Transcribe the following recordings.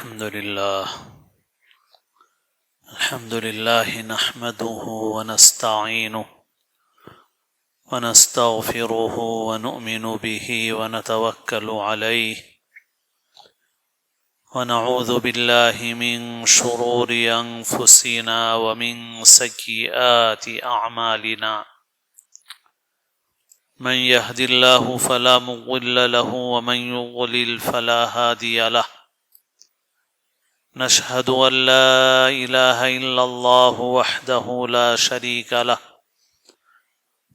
الحمد لله نحمده ونستعينه ونستغفره ونؤمن به ونتوكل عليه ونعوذ بالله من شرور أنفسنا ومن سيئات أعمالنا من يهد الله فلا مضل له ومن يضلل فلا هادي له نشهد أن لا إله إلا الله وحده لا شريك له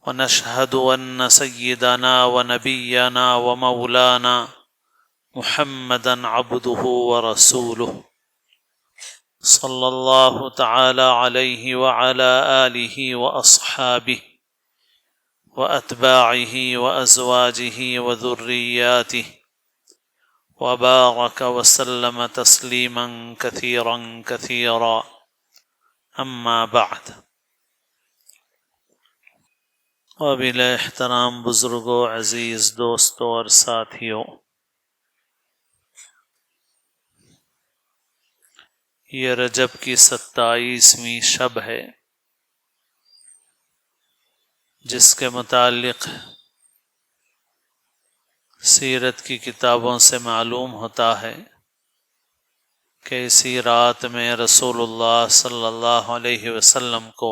ونشهد أن سيدنا ونبينا ومولانا محمدا عبده ورسوله صلى الله تعالى عليه وعلى آله وأصحابه وأتباعه وأزواجه وذرياته وبارك وسلم تسليما كثيرا كثيرا اما بعد۔ قابل احترام بزرگوں، عزیز دوستوں اور ساتھیوں، یہ رجب کی 27ویں شب ہے جس کے متعلق سیرت کی کتابوں سے معلوم ہوتا ہے کہ اسی رات میں رسول اللہ صلی اللہ علیہ وسلم کو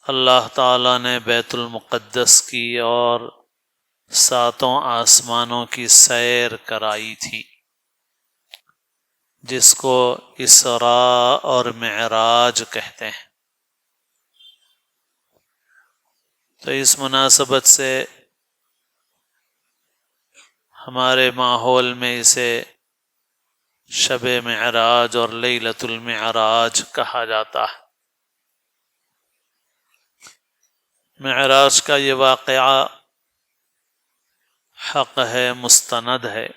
اللہ تعالیٰ نے بیت المقدس کی اور 7 آسمانوں کی سیر کرائی تھی، جس کو اسراء اور معراج کہتے ہیں۔ تو اس مناسبت سے ہمارے ماحول میں اسے شب معراج اور لیلۃ المعراج کہا جاتا ہے۔ معراج کا یہ واقعہ حق ہے، مستند ہے،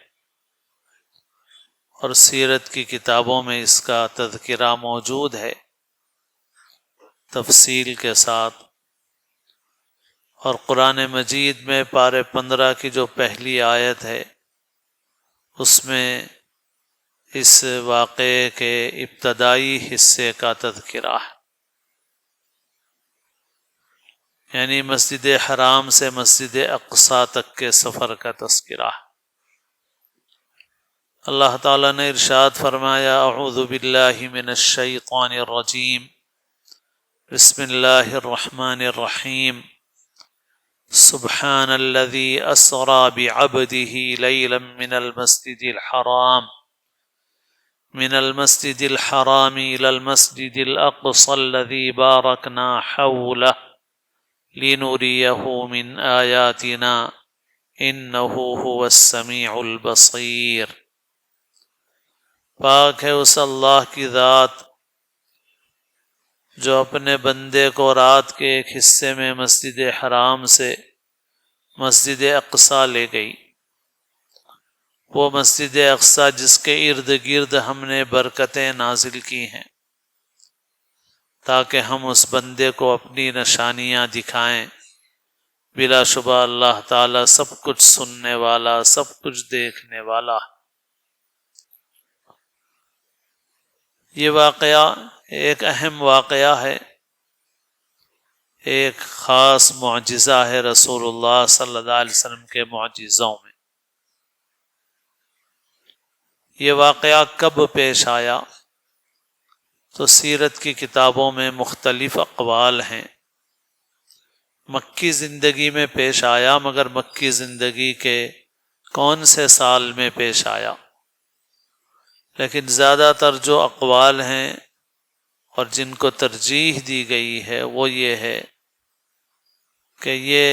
اور سیرت کی کتابوں میں اس کا تذکرہ موجود ہے تفصیل کے ساتھ، اور قرآن مجید میں پارے 15 کی جو پہلی آیت ہے اس میں اس واقعے کے ابتدائی حصے کا تذکرہ ہے، یعنی مسجد حرام سے مسجد اقصی تک کے سفر کا تذکرہ ہے۔ اللہ تعالیٰ نے ارشاد فرمایا: اعوذ باللہ من الشیطان الرجیم، بسم اللہ الرحمن الرحیم، سبحان الذي أسرى بعبده ليلا من المسجد الحرام إلى المسجد الأقصى الذي باركنا حوله لنريه من آياتنا إنه هو السميع البصير۔ پاک ہے اس اللہ کی ذات جو اپنے بندے کو رات کے ایک حصے میں مسجد حرام سے مسجد اقصی لے گئی، وہ مسجد اقصی جس کے ارد گرد ہم نے برکتیں نازل کی ہیں تاکہ ہم اس بندے کو اپنی نشانیاں دکھائیں۔ بلا شبہ اللہ تعالیٰ سب کچھ سننے والا، سب کچھ دیکھنے والا۔ یہ واقعہ ایک اہم واقعہ ہے، ایک خاص معجزہ ہے رسول اللہ صلی اللہ علیہ وسلم کے معجزوں میں۔ یہ واقعہ کب پیش آیا تو سیرت کی کتابوں میں مختلف اقوال ہیں۔ مکی زندگی میں پیش آیا، مگر مکی زندگی کے کون سے سال میں پیش آیا، لیکن زیادہ تر جو اقوال ہیں اور جن کو ترجیح دی گئی ہے وہ یہ ہے کہ یہ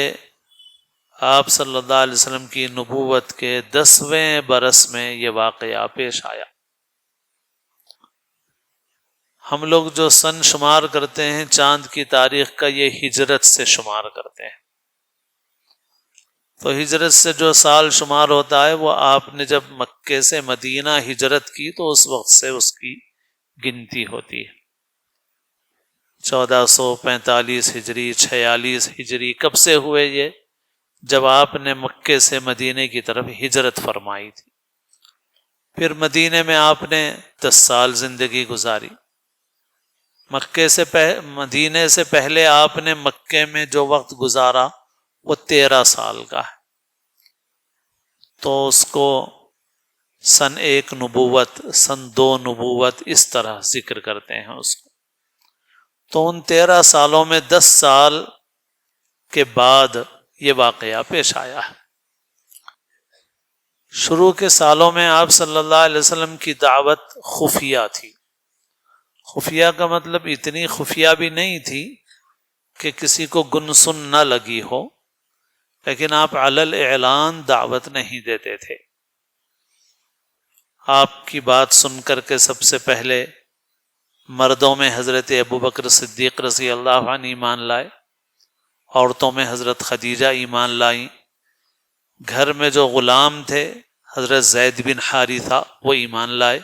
آپ صلی اللہ علیہ وسلم کی نبوت کے 10ویں برس میں یہ واقعہ پیش آیا۔ ہم لوگ جو سن شمار کرتے ہیں، چاند کی تاریخ کا، یہ ہجرت سے شمار کرتے ہیں، تو ہجرت سے جو سال شمار ہوتا ہے وہ آپ نے جب مکے سے مدینہ ہجرت کی تو اس وقت سے اس کی گنتی ہوتی ہے۔ 1445 ہجری، 46 ہجری کب سے ہوئے یہ؟ جب آپ نے مکے سے مدینے کی طرف ہجرت فرمائی تھی۔ پھر مدینے میں آپ نے 10 سال زندگی گزاری. مدینے سے پہلے آپ نے مکے میں جو وقت گزارا وہ 13 سال کا ہے، تو اس کو سن 1 نبوت، سن 2 نبوت اس طرح ذکر کرتے ہیں اس کو. تو ان 13 سالوں میں 10 سال کے بعد یہ واقعہ پیش آیا ہے. شروع کے سالوں میں آپ صلی اللہ علیہ وسلم کی دعوت خفیہ تھی. خفیہ کا مطلب اتنی خفیہ بھی نہیں تھی کہ کسی کو گنسن نہ لگی ہو، لیکن آپ علی الاعلان دعوت نہیں دیتے تھے. آپ کی بات سن کر کے سب سے پہلے مردوں میں حضرت ابوبکر صدیق رضی اللہ عنہ ایمان لائے، عورتوں میں حضرت خدیجہ ایمان لائیں، گھر میں جو غلام تھے حضرت زید بن حارثہ وہ ایمان لائے،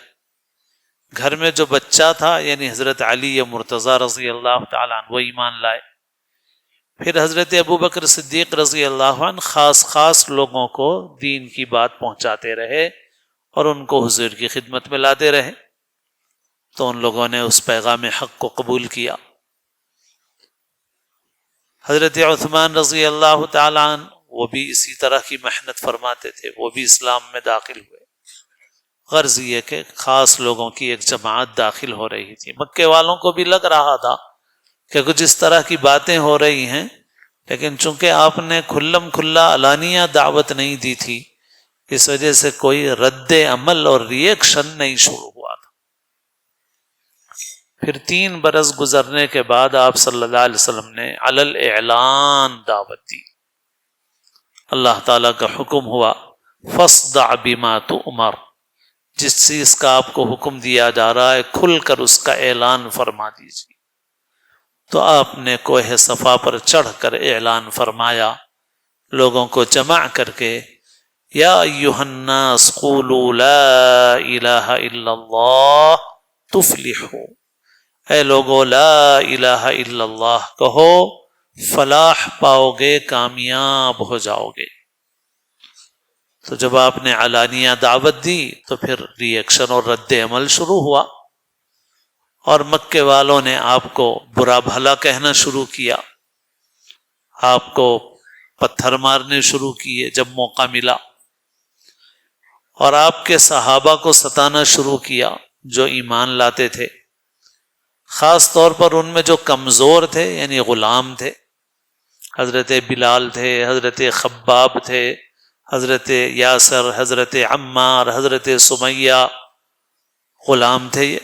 گھر میں جو بچہ تھا یعنی حضرت علی مرتضیٰ رضی اللہ تعالیٰ عنہ وہ ایمان لائے. پھر حضرت ابوبکر صدیق رضی اللہ عنہ خاص لوگوں کو دین کی بات پہنچاتے رہے اور ان کو حضور کی خدمت میں لاتے رہے، تو ان لوگوں نے اس پیغام حق کو قبول کیا. حضرت عثمان رضی اللہ تعالیٰ عنہ وہ بھی اسی طرح کی محنت فرماتے تھے، وہ بھی اسلام میں داخل ہوئے. غرض یہ کہ خاص لوگوں کی ایک جماعت داخل ہو رہی تھی. مکے والوں کو بھی لگ رہا تھا کہ کچھ اس طرح کی باتیں ہو رہی ہیں، لیکن چونکہ آپ نے کھلم کھلا علانیہ دعوت نہیں دی تھی، اس وجہ سے کوئی رد عمل اور ریئیکشن نہیں شروع ہوا تھا. پھر 3 برس گزرنے کے بعد آپ صلی اللہ علیہ وسلم نے علی الاعلان دعوت دی. اللہ تعالیٰ کا حکم ہوا فاصدع بما تؤمر، جس چیز کا آپ کو حکم دیا جا رہا ہے کھل کر اس کا اعلان فرما دیجیے. تو آپ نے کوہ صفا پر چڑھ کر اعلان فرمایا، لوگوں کو جمع کر کے، یا ایھا الناس قولوا لا الہ الا اللہ تفلحوا، اے لوگو لا الہ الا اللہ کہو، فلاح پاؤ گے، کامیاب ہو جاؤ گے. تو جب آپ نے علانیہ دعوت دی تو پھر ری ایکشن اور رد عمل شروع ہوا، اور مکے والوں نے آپ کو برا بھلا کہنا شروع کیا، آپ کو پتھر مارنے شروع کیے جب موقع ملا، اور آپ کے صحابہ کو ستانا شروع کیا جو ایمان لاتے تھے. خاص طور پر ان میں جو کمزور تھے یعنی غلام تھے، حضرت بلال تھے، حضرت خباب تھے، حضرت یاسر، حضرت عمار، حضرت سمیہ، غلام تھے یہ،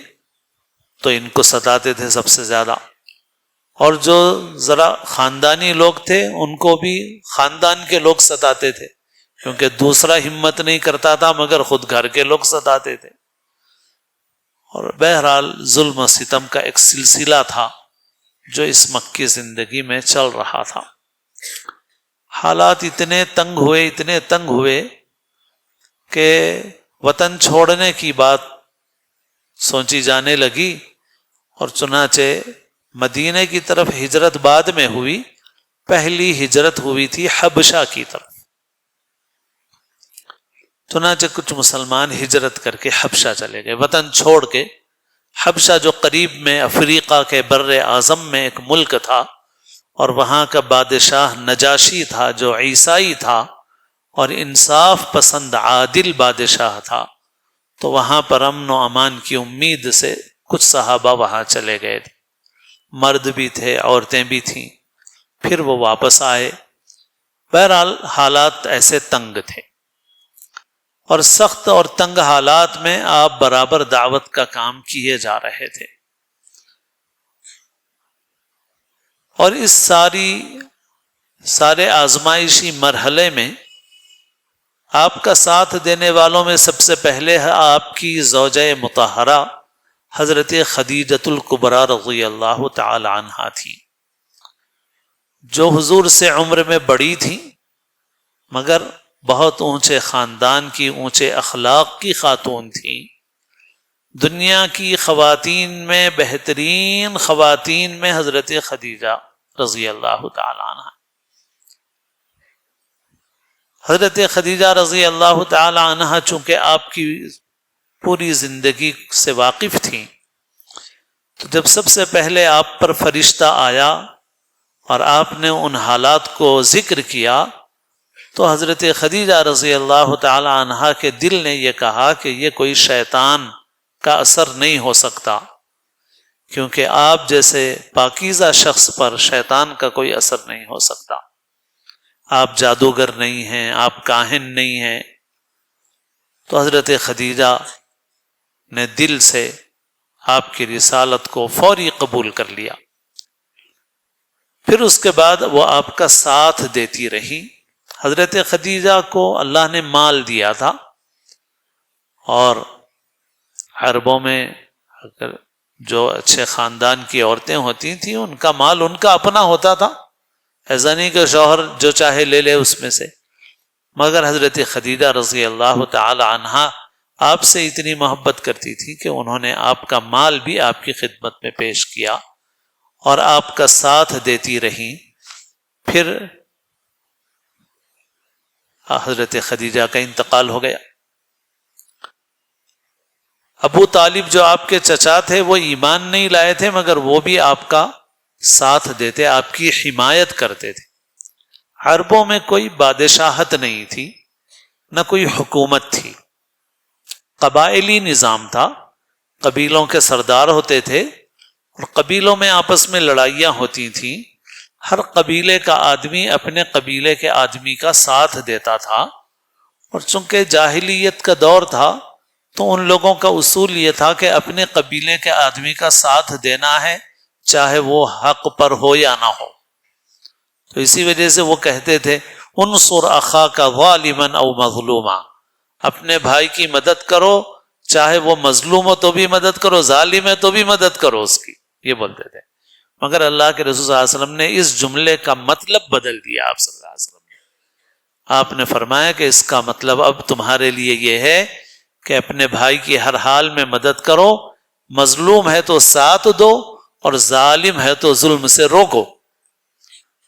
تو ان کو ستاتے تھے سب سے زیادہ. اور جو ذرا خاندانی لوگ تھے ان کو بھی خاندان کے لوگ ستاتے تھے، کیونکہ دوسرا ہمت نہیں کرتا تھا مگر خود گھر کے لوگ ستاتے تھے. اور بہرحال ظلم و ستم کا ایک سلسلہ تھا جو اس مکی زندگی میں چل رہا تھا. حالات اتنے تنگ ہوئے کہ وطن چھوڑنے کی بات سوچی جانے لگی، اور چنانچہ مدینے کی طرف ہجرت بعد میں ہوئی. پہلی ہجرت ہوئی تھی حبشہ کی طرف. چنانچہ کچھ مسلمان ہجرت کر کے حبشہ چلے گئے، وطن چھوڑ کے. حبشہ جو قریب میں افریقہ کے بر اعظم میں ایک ملک تھا، اور وہاں کا بادشاہ نجاشی تھا جو عیسائی تھا اور انصاف پسند عادل بادشاہ تھا. تو وہاں پر امن و امان کی امید سے کچھ صحابہ وہاں چلے گئے تھے، مرد بھی تھے، عورتیں بھی تھیں. پھر وہ واپس آئے. بہرحال حالات ایسے تنگ تھے، اور سخت اور تنگ حالات میں آپ برابر دعوت کا کام کیے جا رہے تھے. اور اس سارے آزمائشی مرحلے میں آپ کا ساتھ دینے والوں میں سب سے پہلے آپ کی زوجہ مطہرہ حضرت خدیجۃ الکبریٰ رضی اللہ تعالی عنہا تھی، جو حضور سے عمر میں بڑی تھیں مگر بہت اونچے خاندان کی، اونچے اخلاق کی خاتون تھیں. دنیا کی خواتین میں بہترین خواتین میں حضرت خدیجہ رضی اللہ تعالی عنہ. حضرت خدیجہ رضی اللہ تعالی عنہ چونکہ آپ کی پوری زندگی سے واقف تھیں. تو جب سب سے پہلے آپ پر فرشتہ آیا اور آپ نے ان حالات کو ذکر کیا تو حضرت خدیجہ رضی اللہ تعالی عنہا کے دل نے یہ کہا کہ یہ کوئی شیطان کا اثر نہیں ہو سکتا، کیونکہ آپ جیسے پاکیزہ شخص پر شیطان کا کوئی اثر نہیں ہو سکتا. آپ جادوگر نہیں ہیں، آپ کاہن نہیں ہیں. تو حضرت خدیجہ نے دل سے آپ کی رسالت کو فوری قبول کر لیا. پھر اس کے بعد وہ آپ کا ساتھ دیتی رہی. حضرت خدیجہ کو اللہ نے مال دیا تھا، اور عربوں میں اگر جو اچھے خاندان کی عورتیں ہوتی تھیں ان کا مال ان کا اپنا ہوتا تھا، ایسا نہیں کہ شوہر جو چاہے لے لے اس میں سے. مگر حضرت خدیجہ رضی اللہ تعالی عنہا آپ سے اتنی محبت کرتی تھی کہ انہوں نے آپ کا مال بھی آپ کی خدمت میں پیش کیا اور آپ کا ساتھ دیتی رہیں. پھر حضرت خدیجہ کا انتقال ہو گیا. ابو طالب جو آپ کے چچا تھے وہ ایمان نہیں لائے تھے، مگر وہ بھی آپ کا ساتھ دیتے، آپ کی حمایت کرتے تھے. عربوں میں کوئی بادشاہت نہیں تھی، نہ کوئی حکومت تھی، قبائلی نظام تھا. قبیلوں کے سردار ہوتے تھے اور قبیلوں میں آپس میں لڑائیاں ہوتی تھیں. ہر قبیلے کا آدمی اپنے قبیلے کے آدمی کا ساتھ دیتا تھا، اور چونکہ جاہلیت کا دور تھا تو ان لوگوں کا اصول یہ تھا کہ اپنے قبیلے کے آدمی کا ساتھ دینا ہے، چاہے وہ حق پر ہو یا نہ ہو. تو اسی وجہ سے وہ کہتے تھے انصر اخاک ظالما او مظلوما، اپنے بھائی کی مدد کرو، چاہے وہ مظلوم ہو تو بھی مدد کرو، ظالم ہے تو بھی مدد کرو اس کی، یہ بولتے تھے. مگر اللہ کے رسول صلی اللہ علیہ وسلم نے اس جملے کا مطلب بدل دیا. آپ صلی اللہ علیہ وسلم نے آپ نے فرمایا کہ اس کا مطلب اب تمہارے لیے یہ ہے کہ اپنے بھائی کی ہر حال میں مدد کرو، مظلوم ہے تو ساتھ دو اور ظالم ہے تو ظلم سے روکو.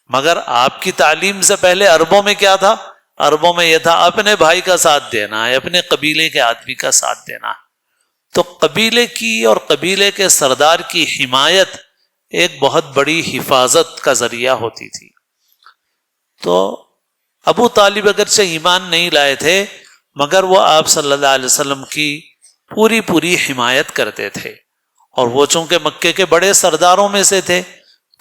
مگر آپ کی تعلیم سے پہلے عربوں میں کیا تھا؟ عربوں میں یہ تھا اپنے بھائی کا ساتھ دینا ہے، اپنے قبیلے کے آدمی کا ساتھ دینا ہے. تو قبیلے کی اور قبیلے کے سردار کی حمایت ایک بہت بڑی حفاظت کا ذریعہ ہوتی تھی. تو ابو طالب اگرچہ ایمان نہیں لائے تھے مگر وہ آپ صلی اللہ علیہ وسلم کی پوری حمایت کرتے تھے، اور وہ چونکہ مکے کے بڑے سرداروں میں سے تھے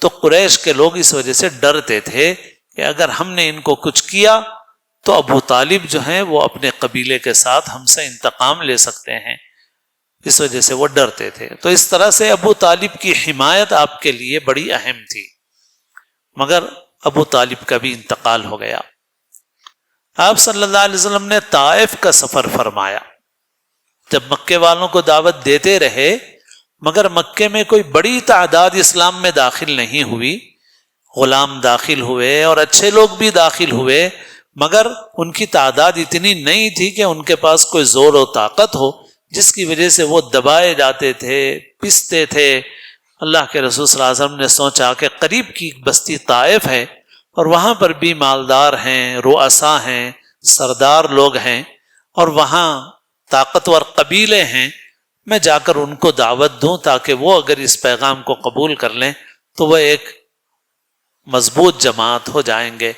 تو قریش کے لوگ اس وجہ سے ڈرتے تھے کہ اگر ہم نے ان کو کچھ کیا تو ابو طالب جو ہیں وہ اپنے قبیلے کے ساتھ ہم سے انتقام لے سکتے ہیں، اس وجہ سے وہ ڈرتے تھے. تو اس طرح سے ابو طالب کی حمایت آپ کے لیے بڑی اہم تھی. مگر ابو طالب کا بھی انتقال ہو گیا. آپ صلی اللہ علیہ وسلم نے طائف کا سفر فرمایا. جب مکے والوں کو دعوت دیتے رہے مگر مکے میں کوئی بڑی تعداد اسلام میں داخل نہیں ہوئی. غلام داخل ہوئے اور اچھے لوگ بھی داخل ہوئے، مگر ان کی تعداد اتنی نہیں تھی کہ ان کے پاس کوئی زور و طاقت ہو، جس کی وجہ سے وہ دبائے جاتے تھے، پستے تھے. اللہ کے رسول صلی اللہ علیہ وسلم نے سوچا کہ قریب کی بستی طائف ہے اور وہاں پر بھی مالدار ہیں، رؤسا ہیں، سردار لوگ ہیں، اور وہاں طاقتور قبیلے ہیں. میں جا کر ان کو دعوت دوں تاکہ وہ اگر اس پیغام کو قبول کر لیں تو وہ ایک مضبوط جماعت ہو جائیں گے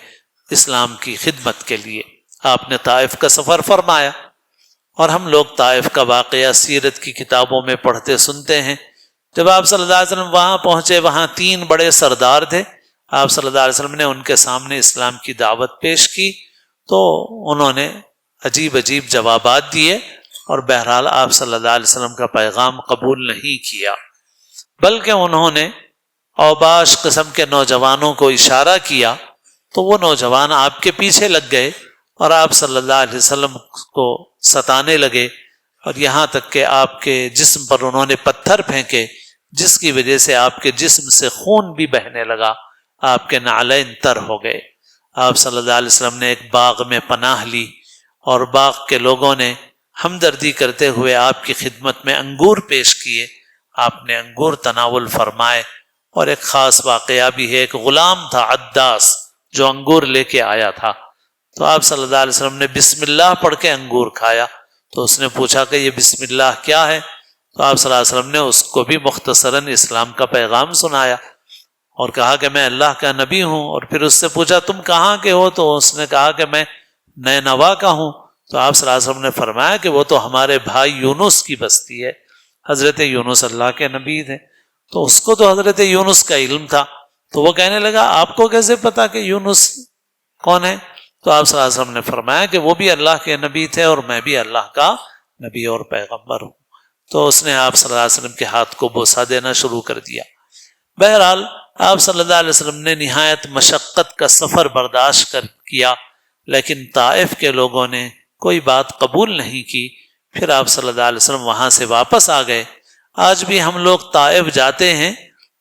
اسلام کی خدمت کے لیے. آپ نے طائف کا سفر فرمایا، اور ہم لوگ طائف کا واقعہ سیرت کی کتابوں میں پڑھتے سنتے ہیں. جب آپ صلی اللہ علیہ وسلم وہاں پہنچے، وہاں 3 بڑے سردار تھے. آپ صلی اللہ علیہ وسلم نے ان کے سامنے اسلام کی دعوت پیش کی تو انہوں نے عجیب جوابات دیے، اور بہرحال آپ صلی اللہ علیہ وسلم کا پیغام قبول نہیں کیا، بلکہ انہوں نے اوباش قسم کے نوجوانوں کو اشارہ کیا تو وہ نوجوان آپ کے پیچھے لگ گئے اور آپ صلی اللہ علیہ وسلم کو ستانے لگے، اور یہاں تک کہ آپ کے جسم پر انہوں نے پتھر پھینکے، جس کی وجہ سے آپ کے جسم سے خون بھی بہنے لگا، آپ کے نعلین تر ہو گئے. آپ صلی اللہ علیہ وسلم نے ایک باغ میں پناہ لی، اور باغ کے لوگوں نے ہمدردی کرتے ہوئے آپ کی خدمت میں انگور پیش کیے. آپ نے انگور تناول فرمائے، اور ایک خاص واقعہ بھی ہے. ایک غلام تھا عداس جو انگور لے کے آیا تھا، تو آپ صلی اللہ علیہ وسلم نے بسم اللہ پڑھ کے انگور کھایا تو اس نے پوچھا کہ یہ بسم اللہ کیا ہے؟ تو آپ صلی اللہ علیہ وسلم نے اس کو بھی مختصراً اسلام کا پیغام سنایا اور کہا کہ میں اللہ کا نبی ہوں. اور پھر اس سے پوچھا تم کہاں کے ہو؟ تو اس نے کہا کہ میں نینوا کا ہوں. تو آپ صلی اللہ علیہ وسلم نے فرمایا کہ وہ تو ہمارے بھائی یونس کی بستی ہے. حضرت یونس اللہ کے نبی تھے، تو اس کو تو حضرت یونس کا علم تھا. تو وہ کہنے لگا آپ کو کیسے پتا کہ یونس کون ہے؟ تو آپ صلی اللہ علیہ وسلم نے فرمایا کہ وہ بھی اللہ کے نبی تھے اور میں بھی اللہ کا نبی اور پیغمبر ہوں. تو اس نے آپ صلی اللہ علیہ وسلم کے ہاتھ کو بوسہ دینا شروع کر دیا. بہرحال آپ صلی اللہ علیہ وسلم نے نہایت مشقت کا سفر برداشت کیا، لیکن طائف کے لوگوں نے کوئی بات قبول نہیں کی. پھر آپ صلی اللہ علیہ وسلم وہاں سے واپس آ گئے. آج بھی ہم لوگ طائف جاتے ہیں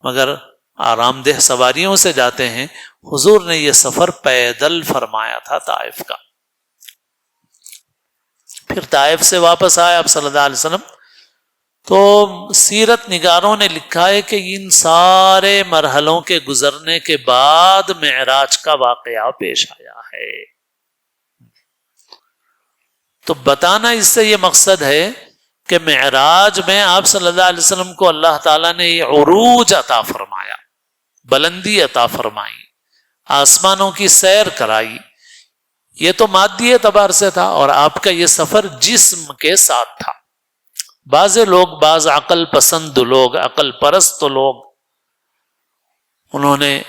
مگر آرام دہ سواریوں سے جاتے ہیں. حضور نے یہ سفر پیدل فرمایا تھا طائف کا. پھر طائف سے واپس آئے آپ صلی اللہ علیہ وسلم، تو سیرت نگاروں نے لکھا ہے کہ ان سارے مرحلوں کے گزرنے کے بعد معراج کا واقعہ پیش آیا ہے. تو بتانا اس سے یہ مقصد ہے کہ معراج میں آپ صلی اللہ علیہ وسلم کو اللہ تعالیٰ نے یہ عروج عطا فرمایا، بلندی عطا فرمائی، آسمانوں کی سیر کرائی. یہ تو مادی اعتبار سے تھا، اور آپ کا یہ سفر جسم کے ساتھ تھا. بعض لوگ، بعض عقل پسند لوگ، عقل پرست لوگ، انہوں نے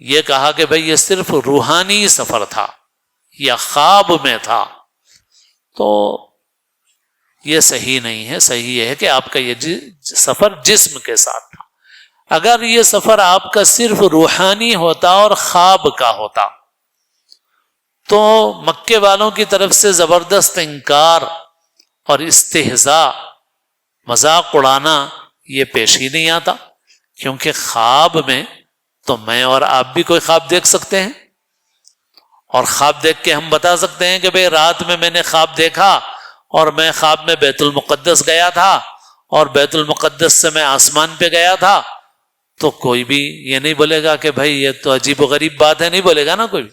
یہ کہا کہ بھئی یہ صرف روحانی سفر تھا یا خواب میں تھا. تو یہ صحیح نہیں ہے. صحیح یہ ہے کہ آپ کا یہ سفر جسم کے ساتھ تھا. اگر یہ سفر آپ کا صرف روحانی ہوتا اور خواب کا ہوتا تو مکے والوں کی طرف سے زبردست انکار اور استہزاء، مذاق اڑانا یہ پیش ہی نہیں آتا. کیونکہ خواب میں تو میں اور آپ بھی کوئی خواب دیکھ سکتے ہیں، اور خواب دیکھ کے ہم بتا سکتے ہیں کہ بھئی رات میں نے خواب دیکھا اور میں خواب میں بیت المقدس گیا تھا اور بیت المقدس سے میں آسمان پہ گیا تھا. تو کوئی بھی یہ نہیں بولے گا کہ بھئی یہ تو عجیب و غریب بات ہے، نہیں بولے گا نا کوئی.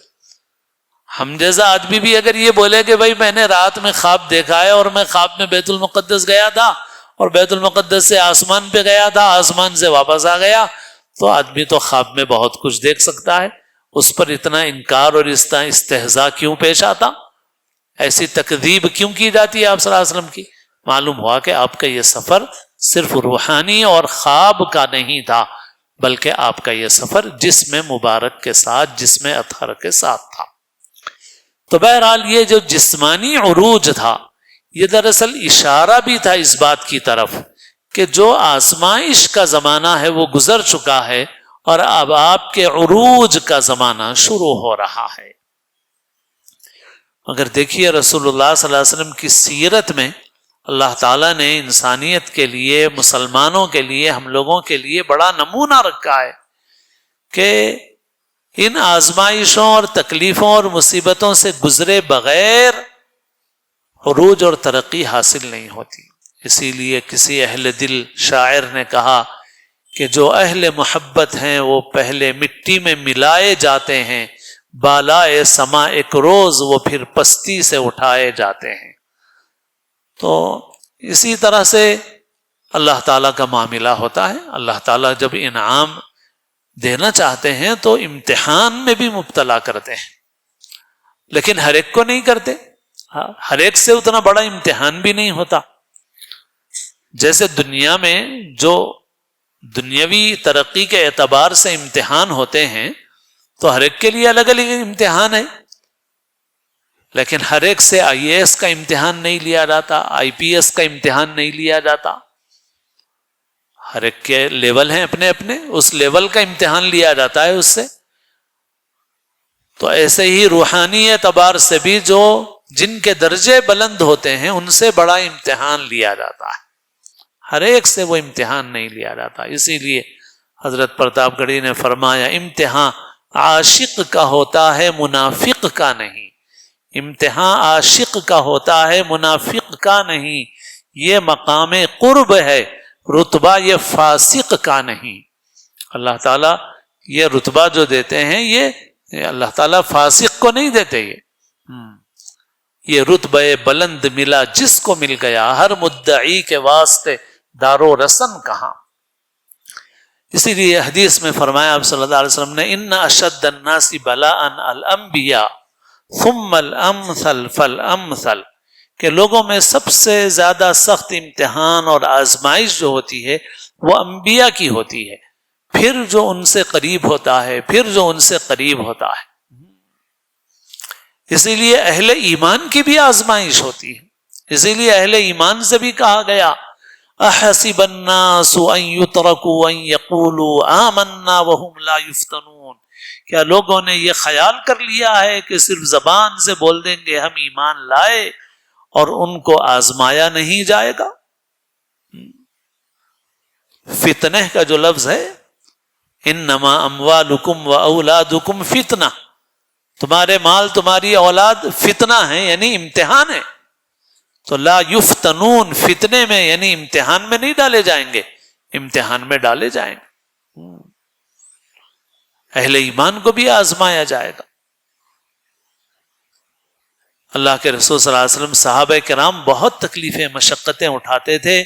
ہم جیسا آدمی بھی اگر یہ بولے کہ بھئی میں نے رات میں خواب دیکھا ہے اور میں خواب میں بیت المقدس گیا تھا اور بیت المقدس سے آسمان پہ گیا تھا، آسمان سے واپس آ گیا، تو آدمی تو خواب میں بہت کچھ دیکھ سکتا ہے. اس پر اتنا انکار اور استہزاء کیوں پیش آتا؟ ایسی تکذیب کیوں کی جاتی ہے آپ صلی اللہ علیہ وسلم کی؟ معلوم ہوا کہ آپ کا یہ سفر صرف روحانی اور خواب کا نہیں تھا، بلکہ آپ کا یہ سفر جسم مبارک کے ساتھ، جسم اطہر کے ساتھ تھا. تو بہرحال یہ جو جسمانی عروج تھا یہ دراصل اشارہ بھی تھا اس بات کی طرف کہ جو آزمائش کا زمانہ ہے وہ گزر چکا ہے اور اب آپ کے عروج کا زمانہ شروع ہو رہا ہے. مگر دیکھیے رسول اللہ صلی اللہ علیہ وسلم کی سیرت میں اللہ تعالیٰ نے انسانیت کے لیے، مسلمانوں کے لیے، ہم لوگوں کے لیے بڑا نمونہ رکھا ہے کہ ان آزمائشوں اور تکلیفوں اور مصیبتوں سے گزرے بغیر عروج اور ترقی حاصل نہیں ہوتی. اسی لیے کسی اہل دل شاعر نے کہا کہ جو اہل محبت ہیں وہ پہلے مٹی میں ملائے جاتے ہیں، بالائے سما ایک روز وہ پھر پستی سے اٹھائے جاتے ہیں. تو اسی طرح سے اللہ تعالیٰ کا معاملہ ہوتا ہے. اللہ تعالیٰ جب انعام دینا چاہتے ہیں تو امتحان میں بھی مبتلا کرتے ہیں، لیکن ہر ایک کو نہیں کرتے. ہر ایک سے اتنا بڑا امتحان بھی نہیں ہوتا. جیسے دنیا میں جو دنیاوی ترقی کے اعتبار سے امتحان ہوتے ہیں تو ہر ایک کے لیے الگ الگ امتحان ہے، لیکن ہر ایک سے IAS کا امتحان نہیں لیا جاتا، IPS کا امتحان نہیں لیا جاتا. ہر ایک کے لیول ہیں اپنے اپنے، اس لیول کا امتحان لیا جاتا ہے اس سے. تو ایسے ہی روحانی اعتبار سے بھی جن کے درجے بلند ہوتے ہیں ان سے بڑا امتحان لیا جاتا ہے. ہر ایک سے وہ امتحان نہیں لیا جاتا. اسی لیے حضرت پرتاپ گڑھی نے فرمایا امتحان عاشق کا ہوتا ہے منافق کا نہیں. امتحان عاشق کا ہوتا ہے منافق کا نہیں. یہ مقام قرب ہے، رتبہ یہ فاسق کا نہیں. اللہ تعالیٰ یہ رتبہ جو دیتے ہیں یہ اللہ تعالیٰ فاسق کو نہیں دیتے. یہ رتبہ بلند ملا جس کو مل گیا، ہر مدعی کے واسطے دار و رسن کہاں۔ اسی لیے حدیث میں فرمایا آپ صلی اللہ علیہ وسلم نے، ان اشد الناس بلاء الانبیاء ثم الامثل فالامثل، کہ لوگوں میں سب سے زیادہ سخت امتحان اور آزمائش جو ہوتی ہے وہ انبیاء کی ہوتی ہے، پھر جو ان سے قریب ہوتا ہے، پھر جو ان سے قریب ہوتا ہے۔ اسی لیے اہل ایمان کی بھی آزمائش ہوتی ہے، اسی لیے اہل ایمان سے بھی کہا گیا، احسب الناس ان يتركوا ان يقولوا آمنا وهم لا يفتنون، کیا لوگوں نے یہ خیال کر لیا ہے کہ صرف زبان سے بول دیں گے ہم ایمان لائے اور ان کو آزمایا نہیں جائے گا؟ فتنہ کا جو لفظ ہے، انما اموالکم واولادکم فتنہ، تمہارے مال تمہاری اولاد فتنہ ہے، یعنی امتحان ہے۔ تو لا یفتنون، فتنے میں یعنی امتحان میں نہیں ڈالے جائیں گے، امتحان میں ڈالے جائیں گے۔ اہل ایمان کو بھی آزمایا جائے گا۔ اللہ کے رسول صلی اللہ علیہ وسلم، صحابہ کرام بہت تکلیفیں مشقتیں اٹھاتے تھے،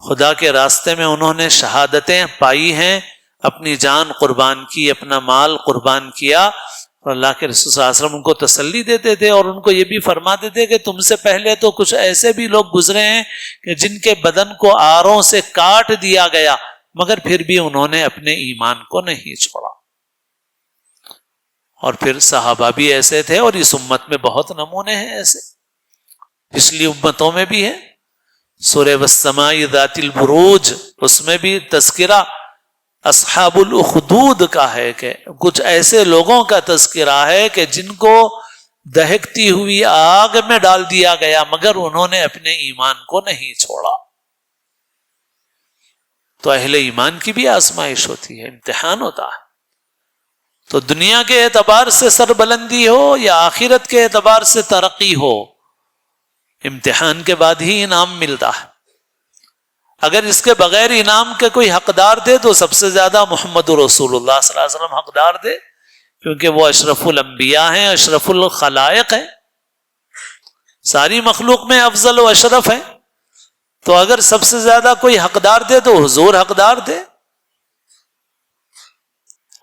خدا کے راستے میں انہوں نے شہادتیں پائی ہیں، اپنی جان قربان کی، اپنا مال قربان کیا، اور اللہ کے رسول صلی اللہ علیہ وسلم ان کو تسلی دیتے تھے اور ان کو یہ بھی فرماتے تھے کہ تم سے پہلے تو کچھ ایسے بھی لوگ گزرے ہیں کہ جن کے بدن کو آروں سے کاٹ دیا گیا مگر پھر بھی انہوں نے اپنے ایمان کو نہیں چھوڑا۔ اور پھر صحابہ بھی ایسے تھے، اور اس امت میں بہت نمونے ہیں ایسے، پچھلی امتوں میں بھی ہے۔ سورہ والسماء ذات البروج، اس میں بھی تذکرہ اصحاب الاخدود کا ہے، کہ کچھ ایسے لوگوں کا تذکرہ ہے کہ جن کو دہکتی ہوئی آگ میں ڈال دیا گیا مگر انہوں نے اپنے ایمان کو نہیں چھوڑا۔ تو اہل ایمان کی بھی آزمائش ہوتی ہے، امتحان ہوتا ہے۔ تو دنیا کے اعتبار سے سربلندی ہو یا آخرت کے اعتبار سے ترقی ہو، امتحان کے بعد ہی انعام ملتا ہے۔ اگر اس کے بغیر انعام کے کوئی حقدار تھے تو سب سے زیادہ محمد رسول اللہ صلی اللہ علیہ وسلم حقدار تھے، کیونکہ وہ اشرف الانبیاء ہیں، اشرف الخلائق ہیں، ساری مخلوق میں افضل و اشرف ہیں۔ تو اگر سب سے زیادہ کوئی حقدار تھے تو حضور حقدار تھے۔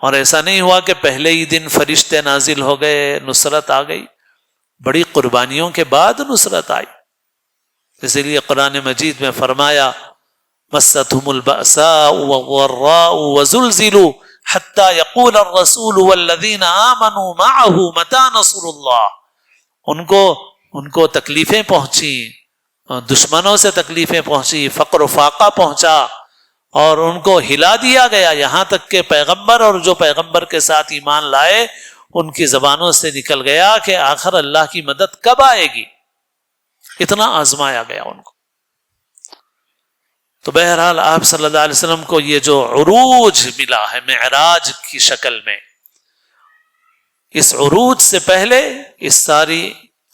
اور ایسا نہیں ہوا کہ پہلے ہی دن فرشتے نازل ہو گئے، نصرت آ گئی، بڑی قربانیوں کے بعد نصرت آئی۔ اسی لیے قرآن مجید میں فرمایا، مستهم البأساء والضراء وزلزلوا حتى يقول الرسول والذين آمنوا معه متى نصر الله، ان کو تکلیفیں پہنچی، دشمنوں سے تکلیفیں پہنچی، فقر و فاقہ پہنچا، اور ان کو ہلا دیا گیا، یہاں تک کہ پیغمبر اور جو پیغمبر کے ساتھ ایمان لائے ان کی زبانوں سے نکل گیا کہ آخر اللہ کی مدد کب آئے گی۔ اتنا آزمایا گیا ان کو۔ تو بہرحال آپ صلی اللہ علیہ وسلم کو یہ جو عروج ملا ہے معراج کی شکل میں، اس عروج سے پہلے اس ساری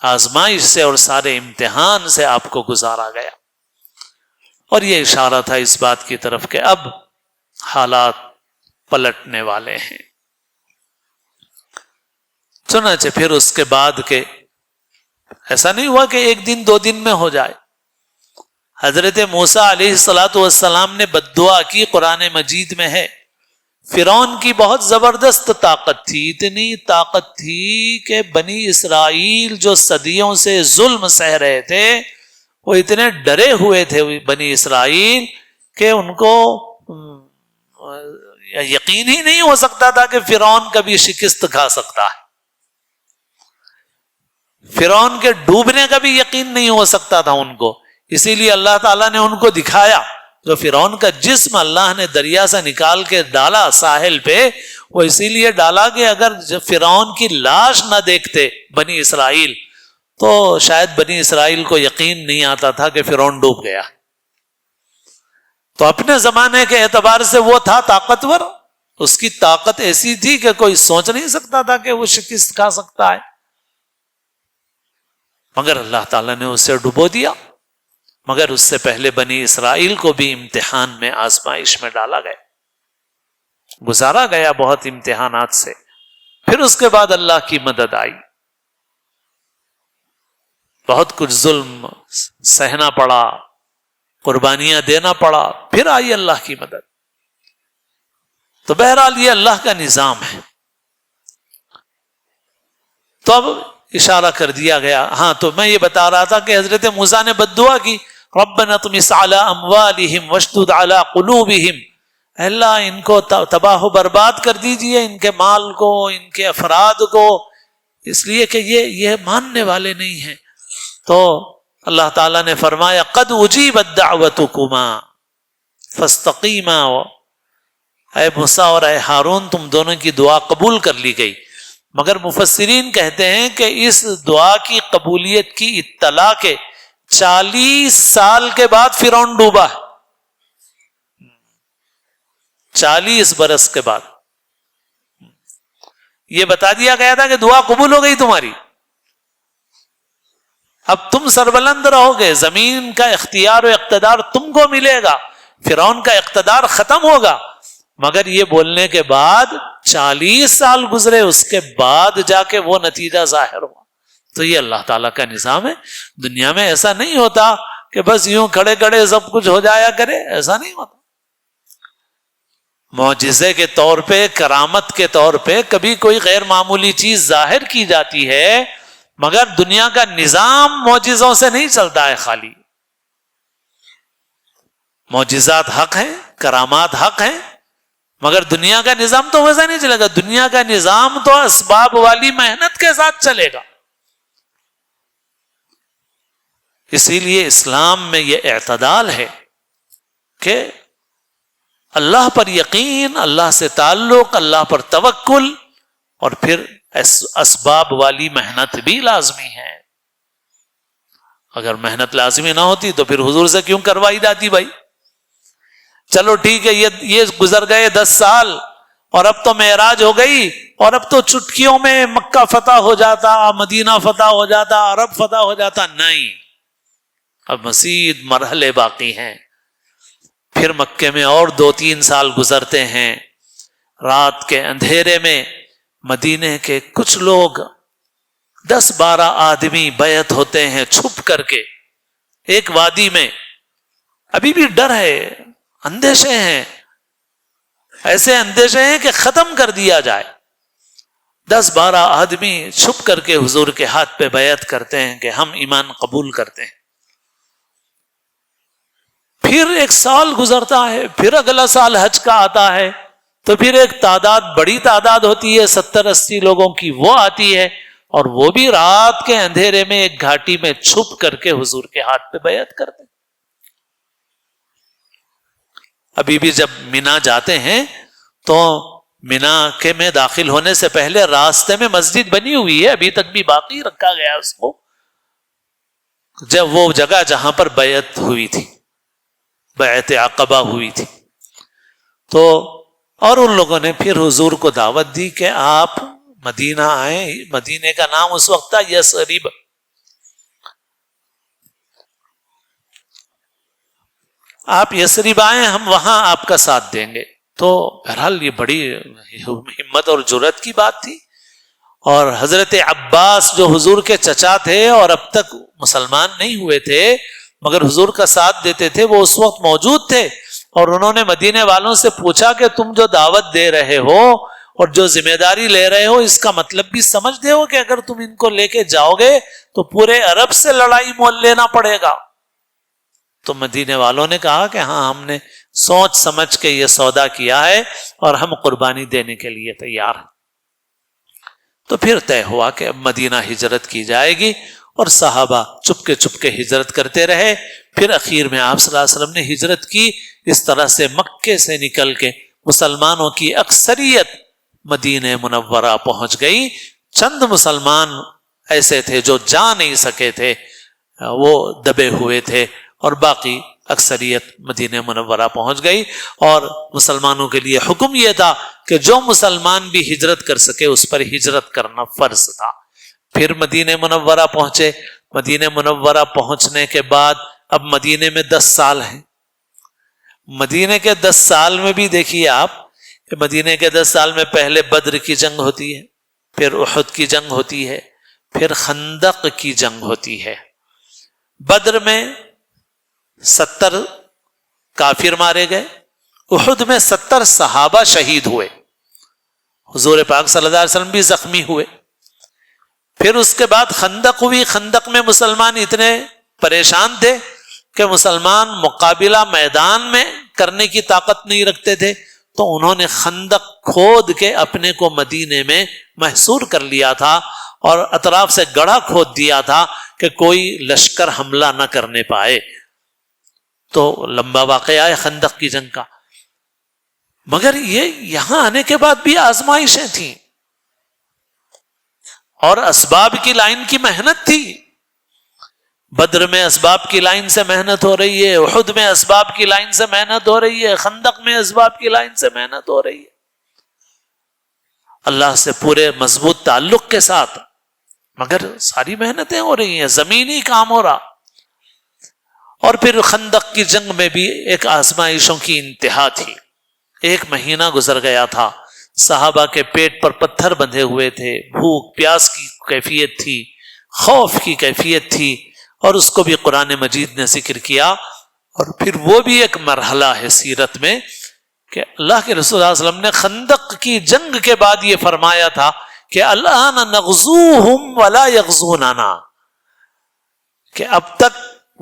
آزمائش سے اور سارے امتحان سے آپ کو گزارا گیا، اور یہ اشارہ تھا اس بات کی طرف کہ اب حالات پلٹنے والے ہیں۔ چنانچہ پھر اس کے بعد کے ایسا نہیں ہوا کہ ایک دن دو دن میں ہو جائے۔ حضرت موسیٰ علیہ السلام نے بد دعا کی، قرآن مجید میں ہے، فرعون کی بہت زبردست طاقت تھی، اتنی طاقت تھی کہ بنی اسرائیل جو صدیوں سے ظلم سہ رہے تھے وہ اتنے ڈرے ہوئے تھے بنی اسرائیل کہ ان کو یقین ہی نہیں ہو سکتا تھا کہ فرعون کبھی شکست کھا سکتا ہے، فرعون کے ڈوبنے کا بھی یقین نہیں ہو سکتا تھا ان کو۔ اسی لیے اللہ تعالیٰ نے ان کو دکھایا، جو فرعون کا جسم اللہ نے دریا سے نکال کے ڈالا ساحل پہ، وہ اسی لیے ڈالا کہ اگر فرعون کی لاش نہ دیکھتے بنی اسرائیل تو شاید بنی اسرائیل کو یقین نہیں آتا تھا کہ فرعون ڈوب گیا۔ تو اپنے زمانے کے اعتبار سے وہ تھا طاقتور، اس کی طاقت ایسی تھی کہ کوئی سوچ نہیں سکتا تھا کہ وہ شکست کھا سکتا ہے، مگر اللہ تعالیٰ نے اسے ڈبو دیا۔ مگر اس سے پہلے بنی اسرائیل کو بھی امتحان میں، آزمائش میں ڈالا گیا، گزارا گیا بہت امتحانات سے۔ پھر اس کے بعد اللہ کی مدد آئی۔ بہت کچھ ظلم سہنا پڑا، قربانیاں دینا پڑا، پھر آئی اللہ کی مدد۔ تو بہرحال یہ اللہ کا نظام ہے۔ تو اب اشارہ کر دیا گیا۔ ہاں، تو میں یہ بتا رہا تھا کہ حضرت موسیٰ نے بد دعا کی، ربنا اطمس علی اموالہم واشدد علی قلوبہم، اللہ ان کو تباہ و برباد کر دیجئے، ان کے مال کو، ان کے افراد کو، اس لیے کہ یہ ماننے والے نہیں ہیں۔ تو اللہ تعالیٰ نے فرمایا قد اجیبت دعوتکما فاستقیما، اے موسیٰ اور اے ہارون تم دونوں کی دعا قبول کر لی گئی۔ مگر مفسرین کہتے ہیں کہ اس دعا کی قبولیت کی اطلاع کے 40 سال کے بعد فرعون ڈوبا ہے، 40 برس کے بعد یہ بتا دیا گیا تھا کہ دعا قبول ہو گئی تمہاری، اب تم سربلند رہو گے، زمین کا اختیار و اقتدار تم کو ملے گا، فرعون کا اقتدار ختم ہوگا۔ مگر یہ بولنے کے بعد 40 سال گزرے، اس کے بعد جا کے وہ نتیجہ ظاہر ہوا۔ تو یہ اللہ تعالیٰ کا نظام ہے۔ دنیا میں ایسا نہیں ہوتا کہ بس یوں کھڑے کھڑے سب کچھ ہو جایا کرے، ایسا نہیں ہوتا۔ معجزے کے طور پہ، کرامت کے طور پہ کبھی کوئی غیر معمولی چیز ظاہر کی جاتی ہے، مگر دنیا کا نظام معجزوں سے نہیں چلتا ہے خالی۔ معجزات حق ہیں، کرامات حق ہیں، مگر دنیا کا نظام تو ویسا نہیں چلے گا۔ دنیا کا نظام تو اسباب والی محنت کے ساتھ چلے گا۔ اسی لیے اسلام میں یہ اعتدال ہے کہ اللہ پر یقین، اللہ سے تعلق، اللہ پر توکل، اور پھر اسباب والی محنت بھی لازمی ہے۔ اگر محنت لازمی نہ ہوتی تو پھر حضور سے کیوں کروائی جاتی بھائی؟ چلو ٹھیک ہے، یہ گزر گئے 10 سال اور اب تو معراج ہو گئی، اور اب تو چٹکیوں میں مکہ فتح ہو جاتا، مدینہ فتح ہو جاتا، عرب فتح ہو جاتا۔ نہیں، اب مزید مرحلے باقی ہیں۔ پھر مکے میں اور 2-3 سال گزرتے ہیں، رات کے اندھیرے میں مدینے کے کچھ لوگ 10-12 آدمی بیعت ہوتے ہیں چھپ کر کے ایک وادی میں۔ ابھی بھی ڈر ہے، اندیشے ہیں، ایسے اندیشے ہیں کہ ختم کر دیا جائے۔ 10-12 آدمی چھپ کر کے حضور کے ہاتھ پہ بیعت کرتے ہیں کہ ہم ایمان قبول کرتے ہیں۔ پھر 1 سال گزرتا ہے، پھر اگلا سال حج کا آتا ہے، تو پھر ایک تعداد، بڑی تعداد ہوتی ہے 70-80 لوگوں کی، وہ آتی ہے، اور وہ بھی رات کے اندھیرے میں ایک گھاٹی میں چھپ کر کے حضور کے ہاتھ پہ بیعت کرتے ہیں۔ ابھی بھی جب مینا جاتے ہیں تو مینا کے میں داخل ہونے سے پہلے راستے میں مسجد بنی ہوئی ہے، ابھی تک بھی باقی رکھا گیا اس کو، جب وہ جگہ جہاں پر بیعت ہوئی تھی، بیعت عقبہ ہوئی تھی۔ تو اور ان لوگوں نے پھر حضور کو دعوت دی کہ آپ مدینہ آئیں۔ مدینے کا نام اس وقت تھا یثرب۔ آپ یثرب آئیں، ہم وہاں آپ کا ساتھ دیں گے۔ تو بہرحال یہ بڑی ہمت اور جرأت کی بات تھی۔ اور حضرت عباس جو حضور کے چچا تھے اور اب تک مسلمان نہیں ہوئے تھے مگر حضور کا ساتھ دیتے تھے، وہ اس وقت موجود تھے، اور انہوں نے مدینے والوں سے پوچھا کہ تم جو دعوت دے رہے ہو اور جو ذمہ داری لے رہے ہو، اس کا مطلب بھی سمجھتے ہو کہ اگر تم ان کو لے کے جاؤ گے تو پورے عرب سے لڑائی مول لینا پڑے گا؟ تو مدینے والوں نے کہا کہ ہاں، ہم نے سوچ سمجھ کے یہ سودا کیا ہے اور ہم قربانی دینے کے لیے تیار ہیں۔ تو پھر طے ہوا کہ اب مدینہ ہجرت کی جائے گی، اور صحابہ چپ کے ہجرت کرتے رہے۔ پھر اخیر میں آپ صلی اللہ علیہ وسلم نے ہجرت کی۔ اس طرح سے مکے سے نکل کے مسلمانوں کی اکثریت مدینہ منورہ پہنچ گئی۔ چند مسلمان ایسے تھے جو جا نہیں سکے تھے، وہ دبے ہوئے تھے، اور باقی اکثریت مدینہ منورہ پہنچ گئی۔ اور مسلمانوں کے لیے حکم یہ تھا کہ جو مسلمان بھی ہجرت کر سکے اس پر ہجرت کرنا فرض تھا۔ پھر مدینہ منورہ پہنچے۔ مدینہ منورہ پہنچنے کے بعد اب مدینے میں 10 سال ہیں۔ مدینے کے 10 سال میں بھی دیکھیے آپ کہ مدینے کے 10 سال میں پہلے بدر کی جنگ ہوتی ہے، پھر احد کی جنگ ہوتی ہے، پھر خندق کی جنگ ہوتی ہے، بدر میں 70 کافر مارے گئے، احد میں 70 صحابہ شہید ہوئے، حضور پاک صلی اللہ علیہ وسلم بھی زخمی ہوئے۔ پھر اس کے بعد خندق ہوئی، خندق میں مسلمان اتنے پریشان تھے کہ مسلمان مقابلہ میدان میں کرنے کی طاقت نہیں رکھتے تھے، تو انہوں نے خندق کھود کے اپنے کو مدینے میں محصور کر لیا تھا اور اطراف سے گڑھا کھود دیا تھا کہ کوئی لشکر حملہ نہ کرنے پائے۔ تو لمبا واقعہ ہے خندق کی جنگ کا۔ مگر یہ یہاں آنے کے بعد بھی آزمائشیں تھیں اور اسباب کی لائن کی محنت تھی۔ بدر میں اسباب کی لائن سے محنت ہو رہی ہے، احد میں اسباب کی لائن سے محنت ہو رہی ہے، خندق میں اسباب کی لائن سے محنت ہو رہی ہے، اللہ سے پورے مضبوط تعلق کے ساتھ، مگر ساری محنتیں ہو رہی ہیں، زمینی کام ہو رہا۔ اور پھر خندق کی جنگ میں بھی ایک آزمائشوں کی انتہا تھی۔ 1 مہینہ گزر گیا تھا، صحابہ کے پیٹ پر پتھر بندھے ہوئے تھے، بھوک پیاس کی کیفیت تھی، خوف کی کیفیت تھی، اور اس کو بھی قرآن مجید نے ذکر کیا۔ اور پھر وہ بھی ایک مرحلہ ہے سیرت میں کہ اللہ کے رسول صلی اللہ علیہ وسلم نے خندق کی جنگ کے بعد یہ فرمایا تھا کہ الآن نغزوہم ولا یغزوننا، کہ اب تک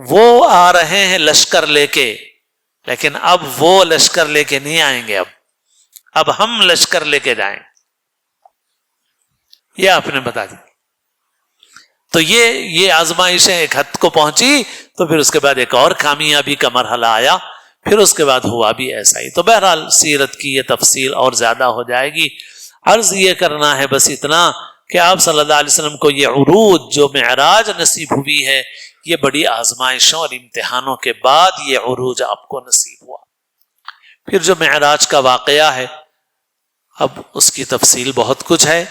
وہ آ رہے ہیں لشکر لے کے، لیکن اب وہ لشکر لے کے نہیں آئیں گے، اب ہم لشکر لے کے جائیں۔ یہ آپ نے بتا دی۔ تو یہ آزمائشیں ایک حد کو پہنچی، تو پھر اس کے بعد ایک اور کامیابی کا مرحلہ آیا، پھر اس کے بعد ہوا بھی ایسا ہی۔ تو بہرحال سیرت کی یہ تفصیل اور زیادہ ہو جائے گی، عرض یہ کرنا ہے بس اتنا کہ آپ صلی اللہ علیہ وسلم کو یہ عروج جو معراج نصیب ہوئی ہے، یہ بڑی آزمائشوں اور امتحانوں کے بعد یہ عروج آپ کو نصیب ہوا۔ پھر جو معراج کا واقعہ ہے، اب اس کی تفصیل بہت کچھ ہے،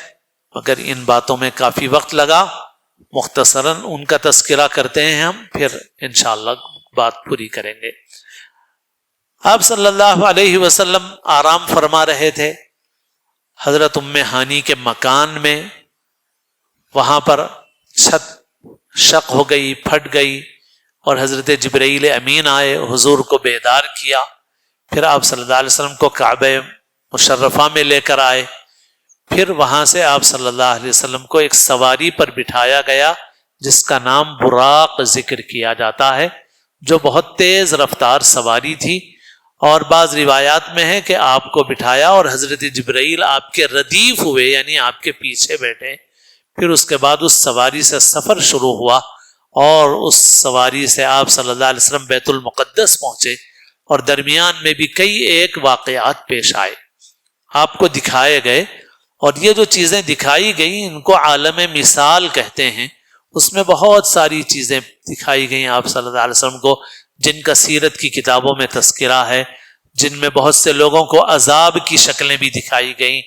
مگر ان باتوں میں کافی وقت لگا، مختصراً ان کا تذکرہ کرتے ہیں ہم، پھر انشاءاللہ بات پوری کریں گے۔ آپ صلی اللہ علیہ وسلم آرام فرما رہے تھے حضرت ام ہانی کے مکان میں، وہاں پر چھت شق ہو گئی، پھٹ گئی، اور حضرت جبرائیل امین آئے، حضور کو بیدار کیا، پھر آپ صلی اللہ علیہ وسلم کو کعبہ مشرفہ میں لے کر آئے، پھر وہاں سے آپ صلی اللہ علیہ وسلم کو ایک سواری پر بٹھایا گیا جس کا نام براق ذکر کیا جاتا ہے، جو بہت تیز رفتار سواری تھی، اور بعض روایات میں ہے کہ آپ کو بٹھایا اور حضرت جبرائیل آپ کے ردیف ہوئے، یعنی آپ کے پیچھے بیٹھے، پھر اس کے بعد اس سواری سے سفر شروع ہوا، اور اس سواری سے آپ صلی اللہ علیہ وسلم بیت المقدس پہنچے، اور درمیان میں بھی کئی ایک واقعات پیش آئے، آپ کو دکھائے گئے، اور یہ جو چیزیں دکھائی گئیں ان کو عالم مثال کہتے ہیں، اس میں بہت ساری چیزیں دکھائی گئیں آپ صلی اللہ علیہ وسلم کو، جن کا سیرت کی کتابوں میں تذکرہ ہے، جن میں بہت سے لوگوں کو عذاب کی شکلیں بھی دکھائی گئیں۔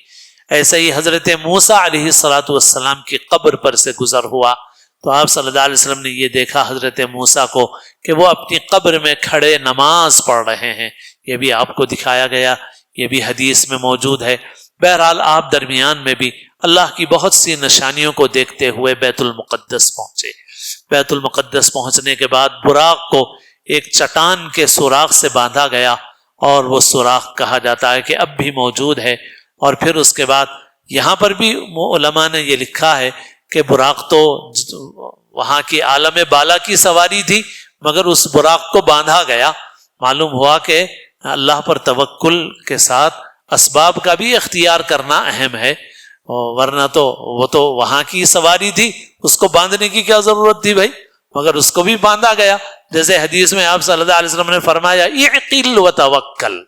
ایسے ہی حضرت موسیٰ علیہ السلام کی قبر پر سے گزر ہوا، تو آپ صلی اللہ علیہ وسلم نے یہ دیکھا حضرت موسیٰ کو کہ وہ اپنی قبر میں کھڑے نماز پڑھ رہے ہیں، یہ بھی آپ کو دکھایا گیا، یہ بھی حدیث میں موجود ہے۔ بہرحال آپ درمیان میں بھی اللہ کی بہت سی نشانیوں کو دیکھتے ہوئے بیت المقدس پہنچے۔ بیت المقدس پہنچنے کے بعد براق کو ایک چٹان کے سوراخ سے باندھا گیا، اور وہ سوراخ کہا جاتا ہے کہ اب بھی موجود ہے۔ اور پھر اس کے بعد یہاں پر بھی علماء نے یہ لکھا ہے کہ براق تو وہاں کی عالم بالا کی سواری تھی، مگر اس براق کو باندھا گیا، معلوم ہوا کہ اللہ پر توکل کے ساتھ اسباب کا بھی اختیار کرنا اہم ہے، ورنہ تو وہ تو وہاں کی سواری تھی، اس کو باندھنے کی کیا ضرورت تھی بھائی، مگر اس کو بھی باندھا گیا، جیسے حدیث میں آپ صلی اللہ علیہ وسلم نے فرمایا اعقل وتوکل،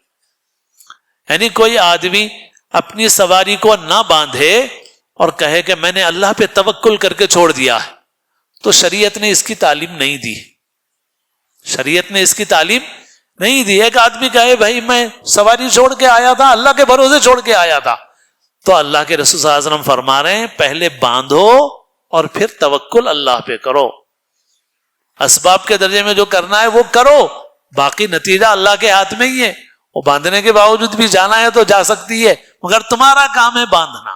یعنی کوئی آدمی اپنی سواری کو نہ باندھے اور کہے کہ میں نے اللہ پہ توکل کر کے چھوڑ دیا ہے، تو شریعت نے اس کی تعلیم نہیں دی، شریعت نے اس کی تعلیم نہیں دی۔ ایک آدمی کہے بھائی میں سواری چھوڑ کے آیا تھا، اللہ کے بھروسے چھوڑ کے آیا تھا، تو اللہ کے رسول صلی اللہ علیہ وسلم فرما رہے ہیں پہلے باندھو اور پھر توکل اللہ پہ کرو، اسباب کے درجے میں جو کرنا ہے وہ کرو، باقی نتیجہ اللہ کے ہاتھ میں ہی ہے، وہ باندھنے کے باوجود بھی جانا ہے تو جا سکتی ہے، مگر تمہارا کام ہے باندھنا۔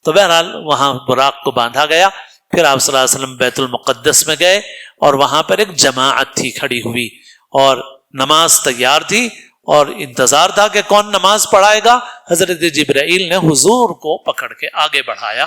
تو بہرحال وہاں براق کو باندھا گیا، پھر آپ صلی اللہ علیہ وسلم بیت المقدس میں گئے اور وہاں پر ایک جماعت تھی کھڑی ہوئی اور نماز تیار تھی اور انتظار تھا کہ کون نماز پڑھائے گا. حضرت جبرائیل نے حضور کو پکڑ کے آگے بڑھایا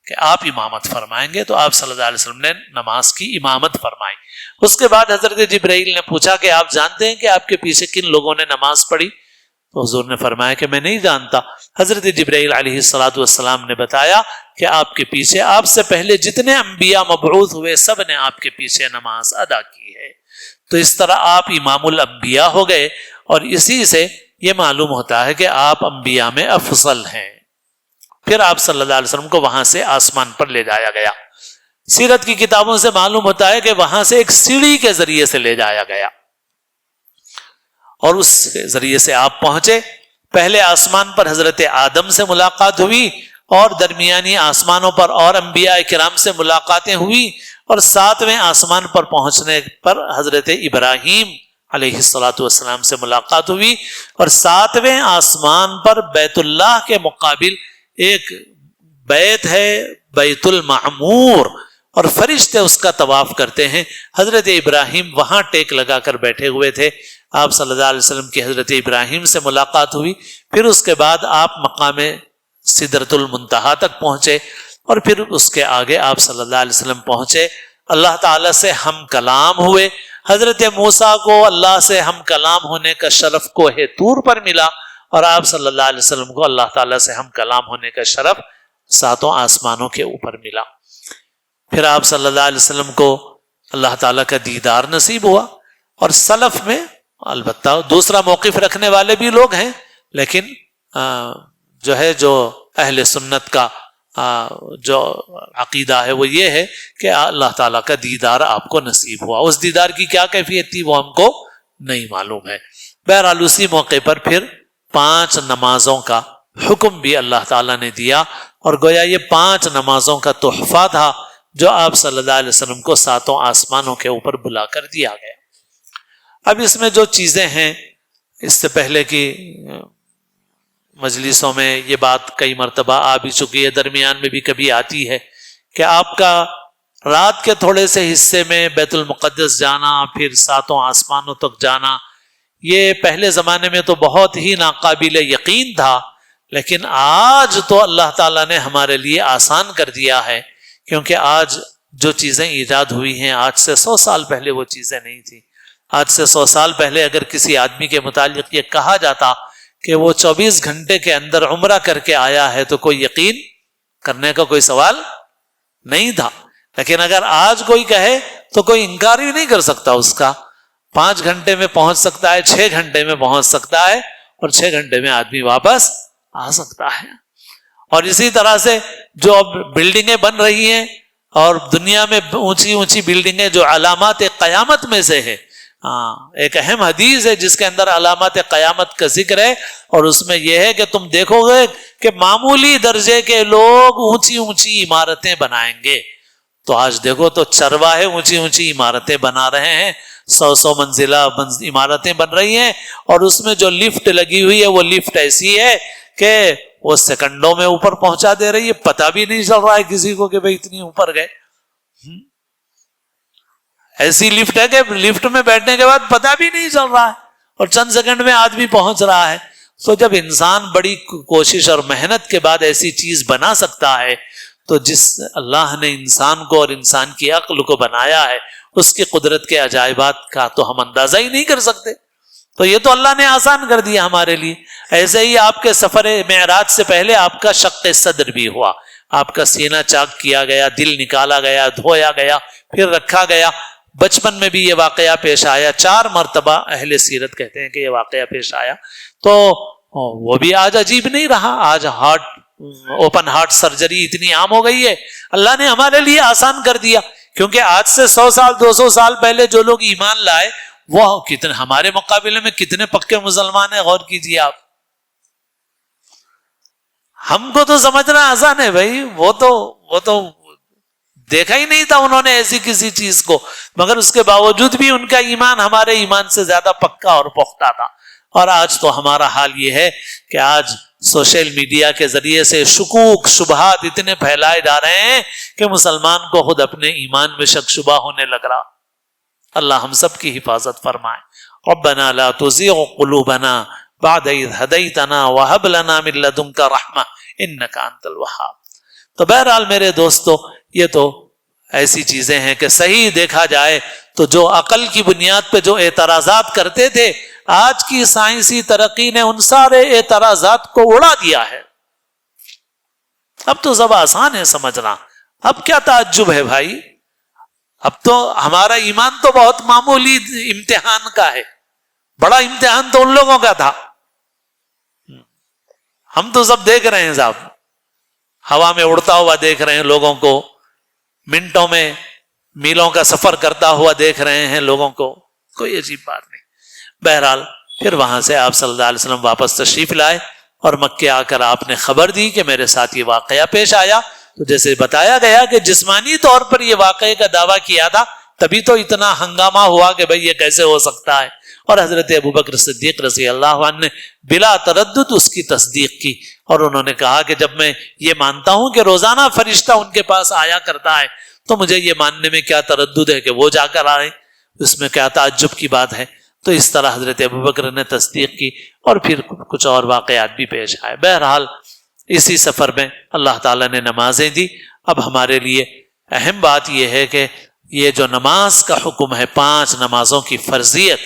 کہ آپ امامت فرمائیں گے. تو آپ صلی اللہ علیہ وسلم نے نماز کی امامت فرمائی. اس کے بعد حضرت جبرائیل نے پوچھا کہ آپ جانتے ہیں کہ آپ کے پیچھے کن لوگوں نے نماز پڑھی؟ تو حضور نے فرمایا کہ میں نہیں جانتا. حضرت جبرائیل علیہ الصلوۃ والسلام نے بتایا کہ آپ کے پیچھے آپ سے پہلے جتنے انبیاء مبعوث ہوئے سب نے آپ کے پیچھے نماز ادا کی ہے. تو اس طرح آپ امام الانبیاء ہو گئے اور اسی سے یہ معلوم ہوتا ہے کہ آپ انبیاء میں افضل ہیں. پھر آپ صلی اللہ علیہ وسلم کو وہاں سے آسمان پر لے جایا گیا. سیرت کی کتابوں سے معلوم ہوتا ہے کہ وہاں سے ایک سیڑھی کے ذریعے سے لے جایا گیا اور اس ذریعے سے آپ پہنچے. پہلے آسمان پر حضرت آدم سے ملاقات ہوئی اور درمیانی آسمانوں پر اور انبیاء کرام سے ملاقاتیں ہوئی اور 7ویں آسمان پر پہنچنے پر حضرت ابراہیم علیہ الصلوۃ والسلام سے ملاقات ہوئی اور 7ویں آسمان پر بیت اللہ کے مقابل ایک بیت ہے بیت المعمور اور فرشتے اس کا طواف کرتے ہیں. حضرت ابراہیم وہاں ٹیک لگا کر بیٹھے ہوئے تھے. آپ صلی اللہ علیہ وسلم کی حضرت ابراہیم سے ملاقات ہوئی. پھر اس کے بعد آپ مقام سدرۃ المنتہا تک پہنچے اور پھر اس کے آگے آپ صلی اللہ علیہ وسلم پہنچے. اللہ تعالیٰ سے ہم کلام ہوئے. حضرت موسیٰ کو اللہ سے ہم کلام ہونے کا شرف کوہ طور پر ملا اور آپ صلی اللہ علیہ وسلم کو اللہ تعالیٰ سے ہم کلام ہونے کا شرف 7 آسمانوں کے اوپر ملا. پھر آپ صلی اللہ علیہ وسلم کو اللہ تعالیٰ کا دیدار نصیب ہوا. اور سلف میں البتہ دوسرا موقف رکھنے والے بھی لوگ ہیں لیکن جو اہل سنت کا جو عقیدہ ہے وہ یہ ہے کہ اللہ تعالیٰ کا دیدار آپ کو نصیب ہوا. اس دیدار کی کیا کیفیت تھی وہ ہم کو نہیں معلوم ہے. بہرحال اسی موقع پر پھر 5 نمازوں کا حکم بھی اللہ تعالیٰ نے دیا اور گویا یہ 5 نمازوں کا تحفہ تھا جو آپ صلی اللہ علیہ وسلم کو 7 آسمانوں کے اوپر بلا کر دیا گیا. اب اس میں جو چیزیں ہیں اس سے پہلے کی مجلسوں میں یہ بات کئی مرتبہ آ بھی چکی ہے, درمیان میں بھی کبھی آتی ہے کہ آپ کا رات کے تھوڑے سے حصے میں بیت المقدس جانا پھر 7 آسمانوں تک جانا یہ پہلے زمانے میں تو بہت ہی ناقابل یقین تھا لیکن آج تو اللہ تعالیٰ نے ہمارے لیے آسان کر دیا ہے کیونکہ آج جو چیزیں ایجاد ہوئی ہیں آج سے 100 سال پہلے وہ چیزیں نہیں تھیں. آج سے 100 سال پہلے اگر کسی آدمی کے متعلق یہ کہا جاتا کہ وہ 24 گھنٹے کے اندر عمرہ کر کے آیا ہے تو کوئی یقین کرنے کا کوئی سوال نہیں تھا. لیکن اگر آج کوئی کہے تو کوئی انکار ہی نہیں کر سکتا اس کا. 5 گھنٹے میں پہنچ سکتا ہے, 6 گھنٹے میں پہنچ سکتا ہے اور 6 گھنٹے میں آدمی واپس آ سکتا ہے. اور اسی طرح سے جو اب بلڈنگیں بن رہی ہیں اور دنیا میں اونچی اونچی بلڈنگیں جو علامات قیامت میں سے ہے, ایک اہم حدیث ہے جس کے اندر علامات قیامت کا ذکر ہے اور اس میں یہ ہے کہ تم دیکھو گے کہ معمولی درجے کے لوگ اونچی اونچی عمارتیں بنائیں گے. تو آج دیکھو تو چرواہے اونچی اونچی عمارتیں بنا رہے ہیں, 100 منزلہ عمارتیں بن رہی ہیں اور اس میں جو لفٹ لگی ہوئی ہے وہ لفٹ ایسی ہے کہ وہ سیکنڈوں میں اوپر پہنچا دے رہی ہے. پتہ بھی نہیں چل رہا ہے کسی کو کہ بھئی اتنی اوپر گئے. ایسی لفٹ ہے کہ لفٹ میں بیٹھنے کے بعد پتہ بھی نہیں چل رہا ہے اور چند سیکنڈ میں آدمی پہنچ رہا ہے. تو جب انسان بڑی کوشش اور محنت کے بعد ایسی چیز بنا سکتا ہے تو جس اللہ نے انسان کو اور انسان کی عقل کو بنایا ہے اس کی قدرت کے عجائبات کا تو ہم اندازہ ہی نہیں کر سکتے. تو یہ تو اللہ نے آسان کر دیا ہمارے لیے. ایسے ہی آپ کے سفر معراج سے پہلے آپ کا شق صدر بھی ہوا, آپ کا سینہ چاک کیا گیا, دل نکالا گیا, دھویا گیا, پھر رکھا گیا. بچپن میں بھی یہ واقعہ پیش آیا, 4 مرتبہ اہل سیرت کہتے ہیں کہ یہ واقعہ پیش آیا. تو وہ بھی آج عجیب نہیں رہا. آج اوپن ہارٹ سرجری اتنی عام ہو گئی ہے, اللہ نے ہمارے لیے آسان کر دیا. کیونکہ آج سے 100 سال 200 سال پہلے جو لوگ ایمان لائے وہ کتنے ہمارے مقابلے میں کتنے پکے مسلمان ہیں, غور کیجیے آپ. ہم کو تو سمجھنا آسان ہے بھائی, وہ تو دیکھا ہی نہیں تھا انہوں نے ایسی کسی چیز کو, مگر اس کے باوجود بھی ان کا ایمان ہمارے ایمان سے زیادہ پکا اور پختہ تھا. اور آج تو ہمارا حال یہ ہے کہ آج سوشل میڈیا کے ذریعے سے شکوک شبہات اتنے پھیلائے جا رہے ہیں کہ مسلمان کو خود اپنے ایمان میں شک شبہ ہونے لگ رہا. اللہ ہم سب کی حفاظت فرمائے. ربنا لا تزغ قلوبنا بعد اذ هديتنا وهب لنا من لدنك رحمة انك انت الوهاب. تو بہرحال میرے دوستو، یہ تو ایسی چیزیں ہیں کہ صحیح دیکھا جائے تو جو عقل کی بنیاد پہ جو اعتراضات کرتے تھے، آج کی سائنسی ترقی نے ان سارے اعتراضات کو اڑا دیا ہے. اب تو سب آسان ہے سمجھنا. اب کیا تعجب ہے بھائی؟ اب تو ہمارا ایمان تو بہت معمولی امتحان کا ہے. بڑا امتحان تو ان لوگوں کا تھا. ہم تو سب دیکھ رہے ہیں صاحب، ہوا میں اڑتا ہوا دیکھ رہے ہیں لوگوں کو، منٹوں میں میلوں کا سفر کرتا ہوا دیکھ رہے ہیں لوگوں کو. کوئی عجیب بات نہیں. بہرحال پھر وہاں سے آپ صلی اللہ علیہ وسلم واپس تشریف لائے اور مکے آ کر آپ نے خبر دی کہ میرے ساتھ یہ واقعہ پیش آیا. تو جیسے بتایا گیا کہ جسمانی طور پر یہ واقعے کا دعویٰ کیا تھا، تبھی تو اتنا ہنگامہ ہوا کہ بھئی یہ کیسے ہو سکتا ہے. اور حضرت ابوبکر صدیق رضی اللہ عنہ نے بلا تردد اس کی تصدیق کی، اور انہوں نے کہا کہ جب میں یہ مانتا ہوں کہ روزانہ فرشتہ ان کے پاس آیا کرتا ہے، تو مجھے یہ ماننے میں کیا تردد ہے کہ وہ جا کر آئے، اس میں کیا تعجب کی بات ہے. تو اس طرح حضرت ابوبکر نے تصدیق کی، اور پھر کچھ اور واقعات بھی پیش آئے. بہرحال اسی سفر میں اللہ تعالیٰ نے نمازیں دی. اب ہمارے لیے اہم بات یہ ہے کہ یہ جو نماز کا حکم ہے، 5 نمازوں کی فرضیت،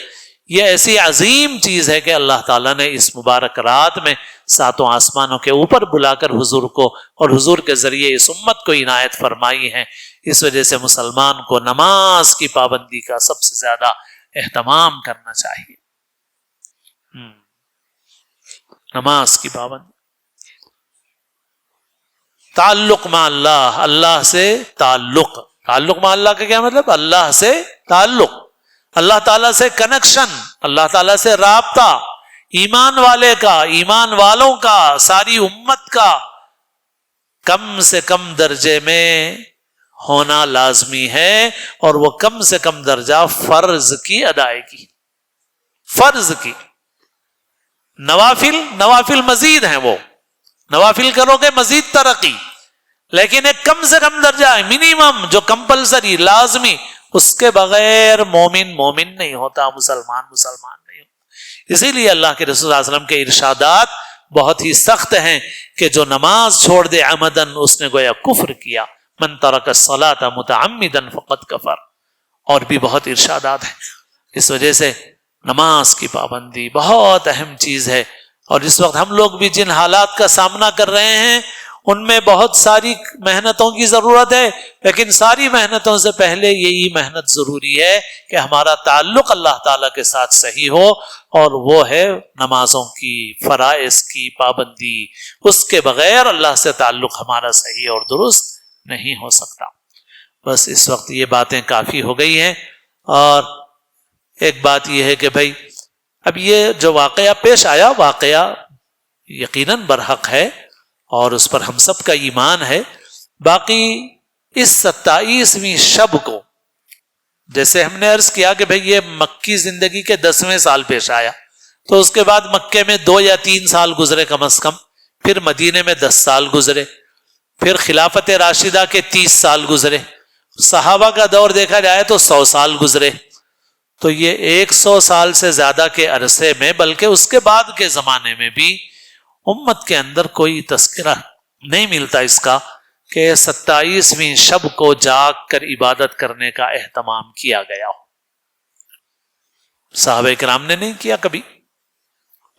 یہ ایسی عظیم چیز ہے کہ اللہ تعالیٰ نے اس مبارک رات میں 7 آسمانوں کے اوپر بلا کر حضور کو اور حضور کے ذریعے اس امت کو عنایت فرمائی ہے. اس وجہ سے مسلمان کو نماز کی پابندی کا سب سے زیادہ اہتمام کرنا چاہیے. نماز کی پابندی، تعلق مع اللہ، اللہ سے تعلق. تعلق مع اللہ کا کیا مطلب؟ اللہ سے تعلق، اللہ تعالیٰ سے کنیکشن، اللہ تعالیٰ سے رابطہ. ایمان والے کا، ایمان والوں کا، ساری امت کا کم سے کم درجے میں ہونا لازمی ہے، اور وہ کم سے کم درجہ فرض کی ادائیگی. فرض کی. نوافل مزید ہیں، وہ نوافل کرو گے مزید ترقی، لیکن ایک کم سے کم درجہ ہے، منیمم جو کمپلسری لازمی، اس کے بغیر مومن نہیں ہوتا، مسلمان نہیں ہوتا. اسی لیے اللہ کے رسول صلی اللہ علیہ وسلم کے ارشادات بہت ہی سخت ہیں کہ جو نماز چھوڑ دے عمدن، اس نے گویا کفر کیا. من ترک الصلاۃ متعمدا فقد کفر. اور بھی بہت ارشادات ہیں. اس وجہ سے نماز کی پابندی بہت اہم چیز ہے. اور اس وقت ہم لوگ بھی جن حالات کا سامنا کر رہے ہیں، ان میں بہت ساری محنتوں کی ضرورت ہے، لیکن ساری محنتوں سے پہلے یہی محنت ضروری ہے کہ ہمارا تعلق اللہ تعالیٰ کے ساتھ صحیح ہو، اور وہ ہے نمازوں کی، فرائض کی پابندی. اس کے بغیر اللہ سے تعلق ہمارا صحیح اور درست نہیں ہو سکتا. بس اس وقت یہ باتیں کافی ہو گئی ہیں. اور ایک بات یہ ہے کہ بھائی اب یہ جو واقعہ پیش آیا، واقعہ یقیناً برحق ہے اور اس پر ہم سب کا ایمان ہے. باقی اس 27ویں شب کو، جیسے ہم نے عرض کیا کہ بھئی یہ مکی زندگی کے 10ویں سال پیش آیا، تو اس کے بعد مکے میں 2 یا 3 سال گزرے کم از کم، پھر مدینے میں 10 سال گزرے، پھر خلافت راشدہ کے 30 سال گزرے، صحابہ کا دور دیکھا جائے تو 100 سال گزرے. تو یہ 100 سال سے زیادہ کے عرصے میں، بلکہ اس کے بعد کے زمانے میں بھی امت کے اندر کوئی تذکرہ نہیں ملتا اس کا کہ 27ویں شب کو جاگ کر عبادت کرنے کا اہتمام کیا گیا ہو. صحابہ کرام نے نہیں کیا کبھی.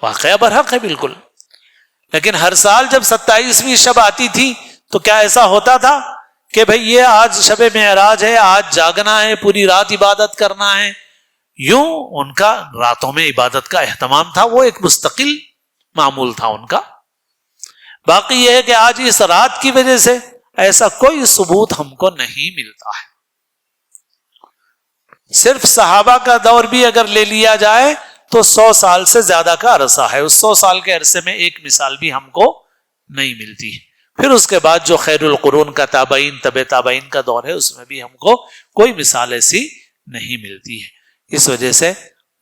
واقعہ برحق ہے بالکل، لیکن ہر سال جب 27ویں شب آتی تھی تو کیا ایسا ہوتا تھا کہ بھئی یہ آج شب معراج ہے، آج جاگنا ہے، پوری رات عبادت کرنا ہے؟ یوں ان کا راتوں میں عبادت کا اہتمام تھا، وہ ایک مستقل معمول تھا ان کا. باقی یہ ہے کہ آج اس رات کی وجہ سے ایسا کوئی ثبوت ہم کو نہیں ملتا ہے. صرف صحابہ کا دور بھی اگر لے لیا جائے تو 100 سال سے زیادہ کا عرصہ ہے. اس 100 سال کے عرصے میں ایک مثال بھی ہم کو نہیں ملتی ہے. پھر اس کے بعد جو خیر القرون کا تابعین، طب تابعین کا دور ہے، اس میں بھی ہم کو کوئی مثال ایسی نہیں ملتی ہے. اس وجہ سے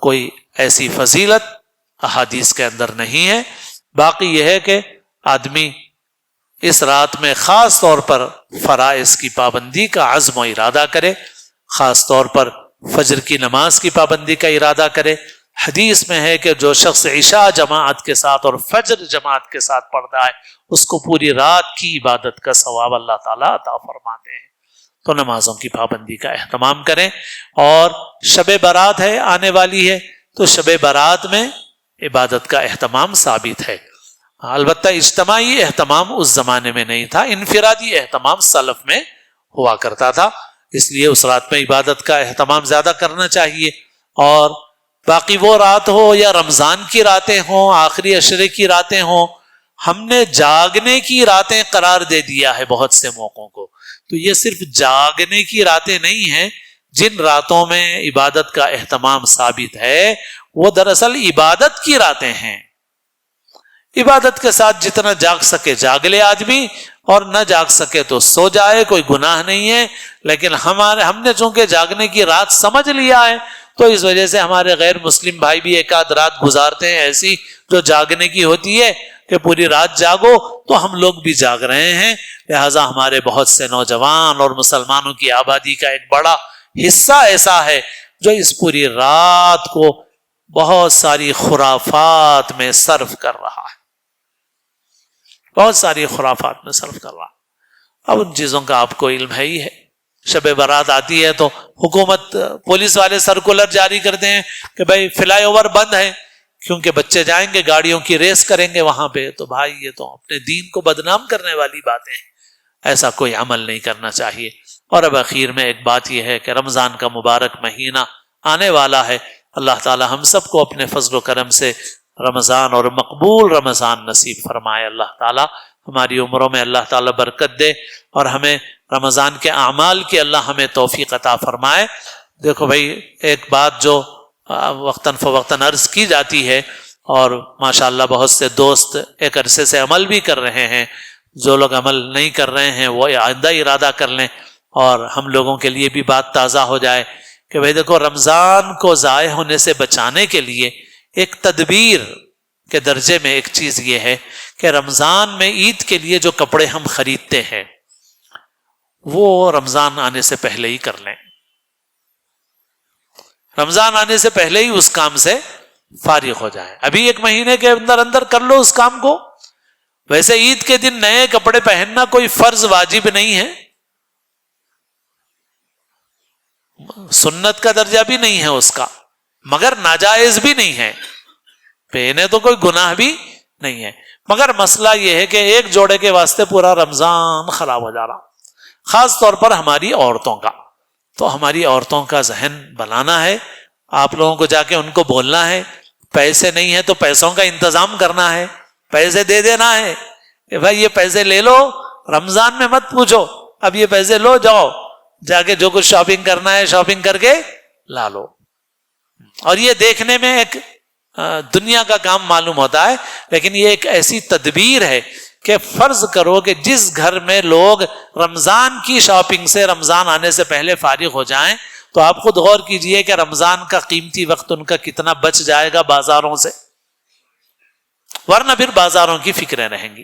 کوئی ایسی فضیلت احادیث کے اندر نہیں ہے. باقی یہ ہے کہ آدمی اس رات میں خاص طور پر فرائض کی پابندی کا عزم و ارادہ کرے، خاص طور پر فجر کی نماز کی پابندی کا ارادہ کرے۔ حدیث میں ہے کہ جو شخص عشاء جماعت کے ساتھ اور فجر جماعت کے ساتھ پڑھتا ہے اس کو پوری رات کی عبادت کا ثواب اللہ تعالیٰ عطا فرماتے ہیں۔ تو نمازوں کی پابندی کا اہتمام کریں۔ اور شب برات ہے، آنے والی ہے، تو شب برات میں عبادت کا اہتمام ثابت ہے۔ البتہ اجتماعی اہتمام اس زمانے میں نہیں تھا، انفرادی اہتمام سلف میں ہوا کرتا تھا، اس لیے اس رات میں عبادت کا اہتمام زیادہ کرنا چاہیے۔ اور باقی وہ رات ہو یا رمضان کی راتیں ہوں، آخری عشرے کی راتیں ہوں، ہم نے جاگنے کی راتیں قرار دے دیا ہے بہت سے موقعوں کو، تو یہ صرف جاگنے کی راتیں نہیں ہیں۔ جن راتوں میں عبادت کا اہتمام ثابت ہے وہ دراصل عبادت کی راتیں ہیں۔ عبادت کے ساتھ جتنا جاگ سکے جاگ لے آدمی، اور نہ جاگ سکے تو سو جائے، کوئی گناہ نہیں ہے۔ لیکن ہم نے چونکہ جاگنے کی رات سمجھ لیا ہے تو اس وجہ سے ہمارے غیر مسلم بھائی بھی ایک آدھ رات گزارتے ہیں ایسی جو جاگنے کی ہوتی ہے کہ پوری رات جاگو، تو ہم لوگ بھی جاگ رہے ہیں۔ لہٰذا ہمارے بہت سے نوجوان اور مسلمانوں کی آبادی کا ایک بڑا حصہ ایسا ہے جو اس پوری رات کو بہت ساری خرافات میں صرف کر رہا ہے، بہت ساری خرافات میں صرف کر رہا ہے۔ اب ان چیزوں کا آپ کو علم ہے ہی ہے۔ شب برات آتی ہے تو حکومت، پولیس والے سرکولر جاری کرتے ہیں کہ بھائی فلائی اوور بند ہے، کیونکہ بچے جائیں گے گاڑیوں کی ریس کریں گے وہاں پہ۔ تو بھائی یہ تو اپنے دین کو بدنام کرنے والی باتیں ہیں، ایسا کوئی عمل نہیں کرنا چاہیے۔ اور اب اخیر میں ایک بات یہ ہے کہ رمضان کا مبارک مہینہ آنے والا ہے۔ اللہ تعالی ہم سب کو اپنے فضل و کرم سے رمضان اور مقبول رمضان نصیب فرمائے۔ اللہ تعالی ہماری عمروں میں اللہ تعالی برکت دے اور ہمیں رمضان کے اعمال کی اللہ ہمیں توفیق عطا فرمائے۔ دیکھو بھائی، ایک بات جو وقتاً فوقتاً عرض کی جاتی ہے اور ماشاءاللہ بہت سے دوست ایک عرصے سے عمل بھی کر رہے ہیں، جو لوگ عمل نہیں کر رہے ہیں وہ آئندہ ارادہ کر لیں اور ہم لوگوں کے لیے بھی بات تازہ ہو جائے کہ بھئی دیکھو، رمضان کو ضائع ہونے سے بچانے کے لیے ایک تدبیر کے درجے میں ایک چیز یہ ہے کہ رمضان میں عید کے لیے جو کپڑے ہم خریدتے ہیں وہ رمضان آنے سے پہلے ہی کر لیں، رمضان آنے سے پہلے ہی اس کام سے فارغ ہو جائے۔ ابھی ایک مہینے کے اندر اندر کر لو اس کام کو۔ ویسے عید کے دن نئے کپڑے پہننا کوئی فرض واجب نہیں ہے، سنت کا درجہ بھی نہیں ہے اس کا، مگر ناجائز بھی نہیں ہے، پہنے تو کوئی گناہ بھی نہیں ہے۔ مگر مسئلہ یہ ہے کہ ایک جوڑے کے واسطے پورا رمضان خراب ہو جا رہا، خاص طور پر ہماری عورتوں کا۔ تو ہماری عورتوں کا ذہن بنانا ہے، آپ لوگوں کو جا کے ان کو بولنا ہے، پیسے نہیں ہے تو پیسوں کا انتظام کرنا ہے، پیسے دے دینا ہے کہ بھائی یہ پیسے لے لو، رمضان میں مت پوچھو، اب یہ پیسے لو، جاؤ جا کے جو کچھ شاپنگ کرنا ہے شاپنگ کر کے لا لو۔ اور یہ دیکھنے میں ایک دنیا کا کام معلوم ہوتا ہے، لیکن یہ ایک ایسی تدبیر ہے کہ فرض کرو کہ جس گھر میں لوگ رمضان کی شاپنگ سے رمضان آنے سے پہلے فارغ ہو جائیں تو آپ خود غور کیجئے کہ رمضان کا قیمتی وقت ان کا کتنا بچ جائے گا بازاروں سے، ورنہ پھر بازاروں کی فکریں رہیں گی۔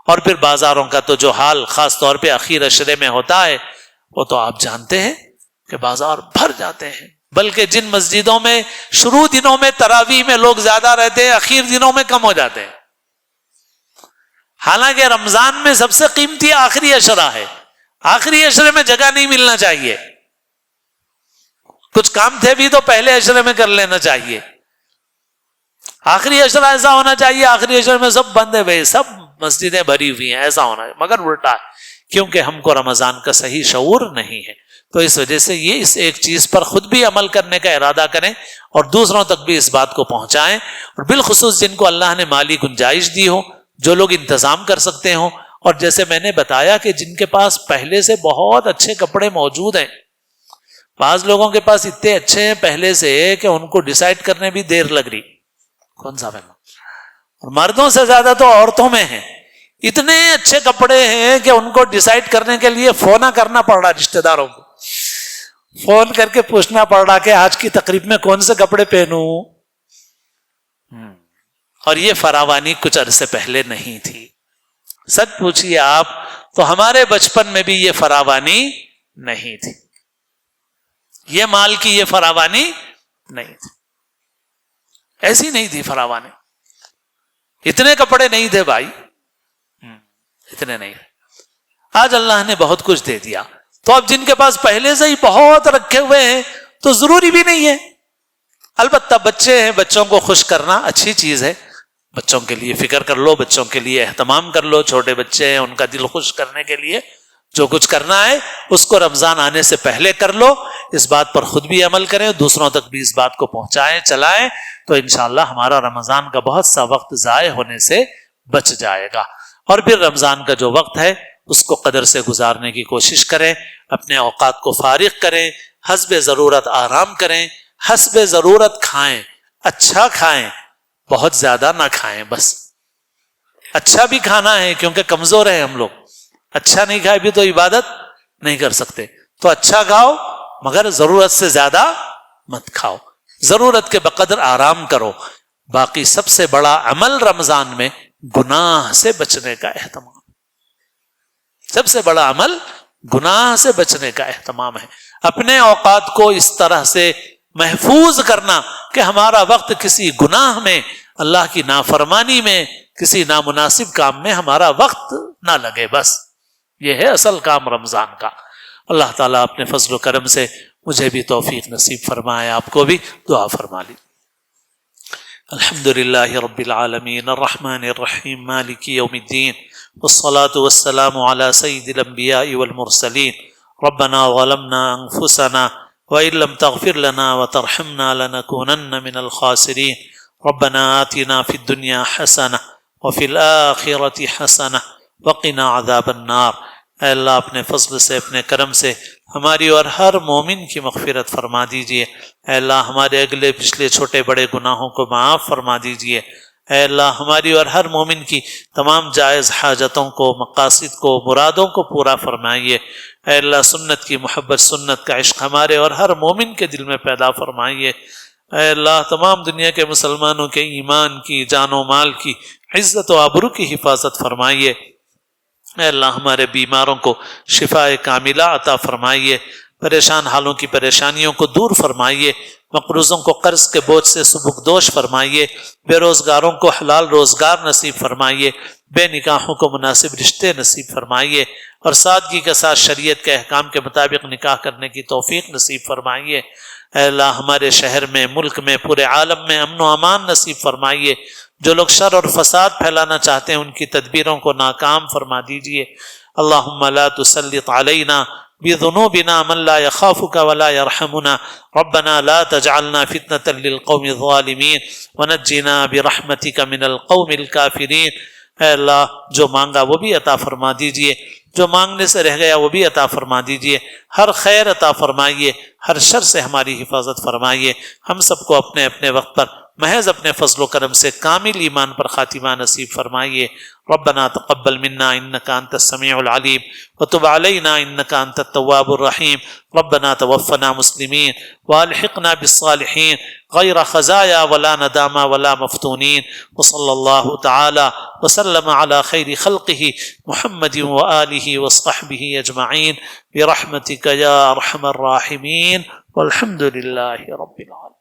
اور پھر بازاروں کا تو جو حال خاص طور پہ اخیر عشرے میں ہوتا ہے وہ تو آپ جانتے ہیں کہ بازار بھر جاتے ہیں، بلکہ جن مسجدوں میں شروع دنوں میں تراویح میں لوگ زیادہ رہتے ہیں اخیر دنوں میں کم ہو جاتے ہیں، حالانکہ رمضان میں سب سے قیمتی آخری عشرہ ہے، آخری عشرے میں جگہ نہیں ملنا چاہیے، کچھ کام تھے بھی تو پہلے عشرے میں کر لینا چاہیے، آخری عشرہ ایسا ہونا چاہیے آخری عشرے میں سب بند ہے بھائی، سب مسجدیں بھری ہوئی ہیں، ایسا ہونا ہے، مگر الٹا ہے، کیونکہ ہم کو رمضان کا صحیح شعور نہیں ہے۔ تو اس وجہ سے یہ اس ایک چیز پر خود بھی عمل کرنے کا ارادہ کریں اور دوسروں تک بھی اس بات کو پہنچائیں، اور بالخصوص جن کو اللہ نے مالی گنجائش دی ہو، جو لوگ انتظام کر سکتے ہوں، اور جیسے میں نے بتایا کہ جن کے پاس پہلے سے بہت اچھے کپڑے موجود ہیں، بعض لوگوں کے پاس اتنے اچھے ہیں پہلے سے کہ ان کو ڈیسائیڈ کرنے بھی دیر لگ رہی کون سا پہننا، اور مردوں سے زیادہ تو عورتوں میں ہیں، اتنے اچھے کپڑے ہیں کہ ان کو ڈیسائیڈ کرنے کے لیے فون کرنا پڑ رہا، رشتہ داروں کو فون کر کے پوچھنا پڑ رہا کہ آج کی تقریب میں کون سے کپڑے پہنوں۔ اور یہ فراوانی کچھ عرصے پہلے نہیں تھی. سچ پوچھیے آپ تو ہمارے بچپن میں بھی یہ فراوانی نہیں تھی، یہ مال کی یہ فراوانی نہیں تھی، ایسی نہیں تھی فراوانی. اتنے کپڑے نہیں تھے بھائی، اتنے نہیں. آج اللہ نے بہت کچھ دے دیا، تو اب جن کے پاس پہلے سے ہی بہت رکھے ہوئے ہیں تو ضروری بھی نہیں ہے. البتہ بچے ہیں، بچوں کو خوش کرنا اچھی چیز ہے، بچوں کے لیے فکر کر لو، بچوں کے لیے اہتمام کر لو. چھوٹے بچے ہیں، ان کا دل خوش کرنے کے لیے جو کچھ کرنا ہے اس کو رمضان آنے سے پہلے کر لو. اس بات پر خود بھی عمل کریں، دوسروں تک بھی اس بات کو پہنچائیں، چلائیں، تو انشاءاللہ ہمارا رمضان کا بہت سا وقت ضائع ہونے سے بچ جائے گا. اور پھر رمضان کا جو وقت ہے اس کو قدر سے گزارنے کی کوشش کریں، اپنے اوقات کو فارغ کریں، حسب ضرورت آرام کریں، حسب ضرورت کھائیں، اچھا کھائیں، بہت زیادہ نہ کھائیں. بس اچھا بھی کھانا ہے کیونکہ کمزور ہیں ہم لوگ، اچھا نہیں کھائے بھی تو عبادت نہیں کر سکتے. تو اچھا کھاؤ مگر ضرورت سے زیادہ مت کھاؤ، ضرورت کے بقدر آرام کرو. باقی سب سے بڑا عمل رمضان میں گناہ سے بچنے کا اہتمام، سب سے بڑا عمل گناہ سے بچنے کا اہتمام ہے. اپنے اوقات کو اس طرح سے محفوظ کرنا کہ ہمارا وقت کسی گناہ میں، اللہ کی نافرمانی میں، کسی نامناسب کام میں ہمارا وقت نہ لگے. بس یہ ہے اصل کام رمضان کا. اللہ تعالیٰ اپنے فضل و کرم سے مجھے بھی توفیق نصیب فرمائے، آپ کو بھی دعا فرما لی. الحمدللہ رب العالمین الرحمن الرحیم مالک یوم الدین والصلاة والسلام علی سید الانبیاء والمرسلین. ربنا ظلمنا انفسنا وإن لم تغفر لنا وترحمنا لنكونن من الخاسرین. ربنا آتنا في الدنيا حسنة وفي الآخرة حسنة وقنا عذاب النار. اے اللہ اپنے فضل سے، اپنے کرم سے ہماری اور ہر مومن کی مغفرت فرما دیجئے. اے اللہ ہمارے اگلے پچھلے چھوٹے بڑے گناہوں کو معاف فرما دیجئے. اے اللہ ہماری اور ہر مومن کی تمام جائز حاجتوں کو، مقاصد کو، مرادوں کو پورا فرمائیے. اے اللہ سنت کی محبت، سنت کا عشق ہمارے اور ہر مومن کے دل میں پیدا فرمائیے. اے اللہ تمام دنیا کے مسلمانوں کے ایمان کی، جان و مال کی، عزت و آبرو کی حفاظت فرمائیے. اے اللہ ہمارے بیماروں کو شفاء کاملہ عطا فرمائیے، پریشان حالوں کی پریشانیوں کو دور فرمائیے، مقروضوں کو قرض کے بوجھ سے سبکدوش فرمائیے، بے روزگاروں کو حلال روزگار نصیب فرمائیے، بے نکاحوں کو مناسب رشتے نصیب فرمائیے، اور سادگی کے ساتھ شریعت کے احکام کے مطابق نکاح کرنے کی توفیق نصیب فرمائیے. اے اللہ ہمارے شہر میں، ملک میں، پورے عالم میں امن و امان نصیب فرمائیے. جو لوگ شر اور فساد پھیلانا چاہتے ہیں ان کی تدبیروں کو ناکام فرما دیجیے. اللہم لا تسلط علینا بذنوبنا من لا يخافك ولا يرحمنا. ربنا لا تجعلنا فتنة للقوم الظالمین ونجنا برحمتك من القوم الكافرین. اے اللہ جو مانگا وہ بھی عطا فرما دیجیے، جو مانگنے سے رہ گیا وہ بھی عطا فرما دیجیے. ہر خیر عطا فرمائیے، ہر شر سے ہماری حفاظت فرمائیے. ہم سب کو اپنے اپنے وقت پر محض اپنے فضل و کرم سے کامل ایمان پر خاتمہ نصیب فرمائیے. ربنا تقبل منا انك انت السميع العليم وتب علينا انك انت التواب الرحيم. ربنا توفنا مسلمين والحقنا بالصالحين غير خزايا ولا ندامى ولا مفتونين. وصلى الله تعالى وسلم على خير خلقه محمد وآله وصحبه اجمعين برحمتك يا ارحم الراحمين والحمد لله رب العالمين.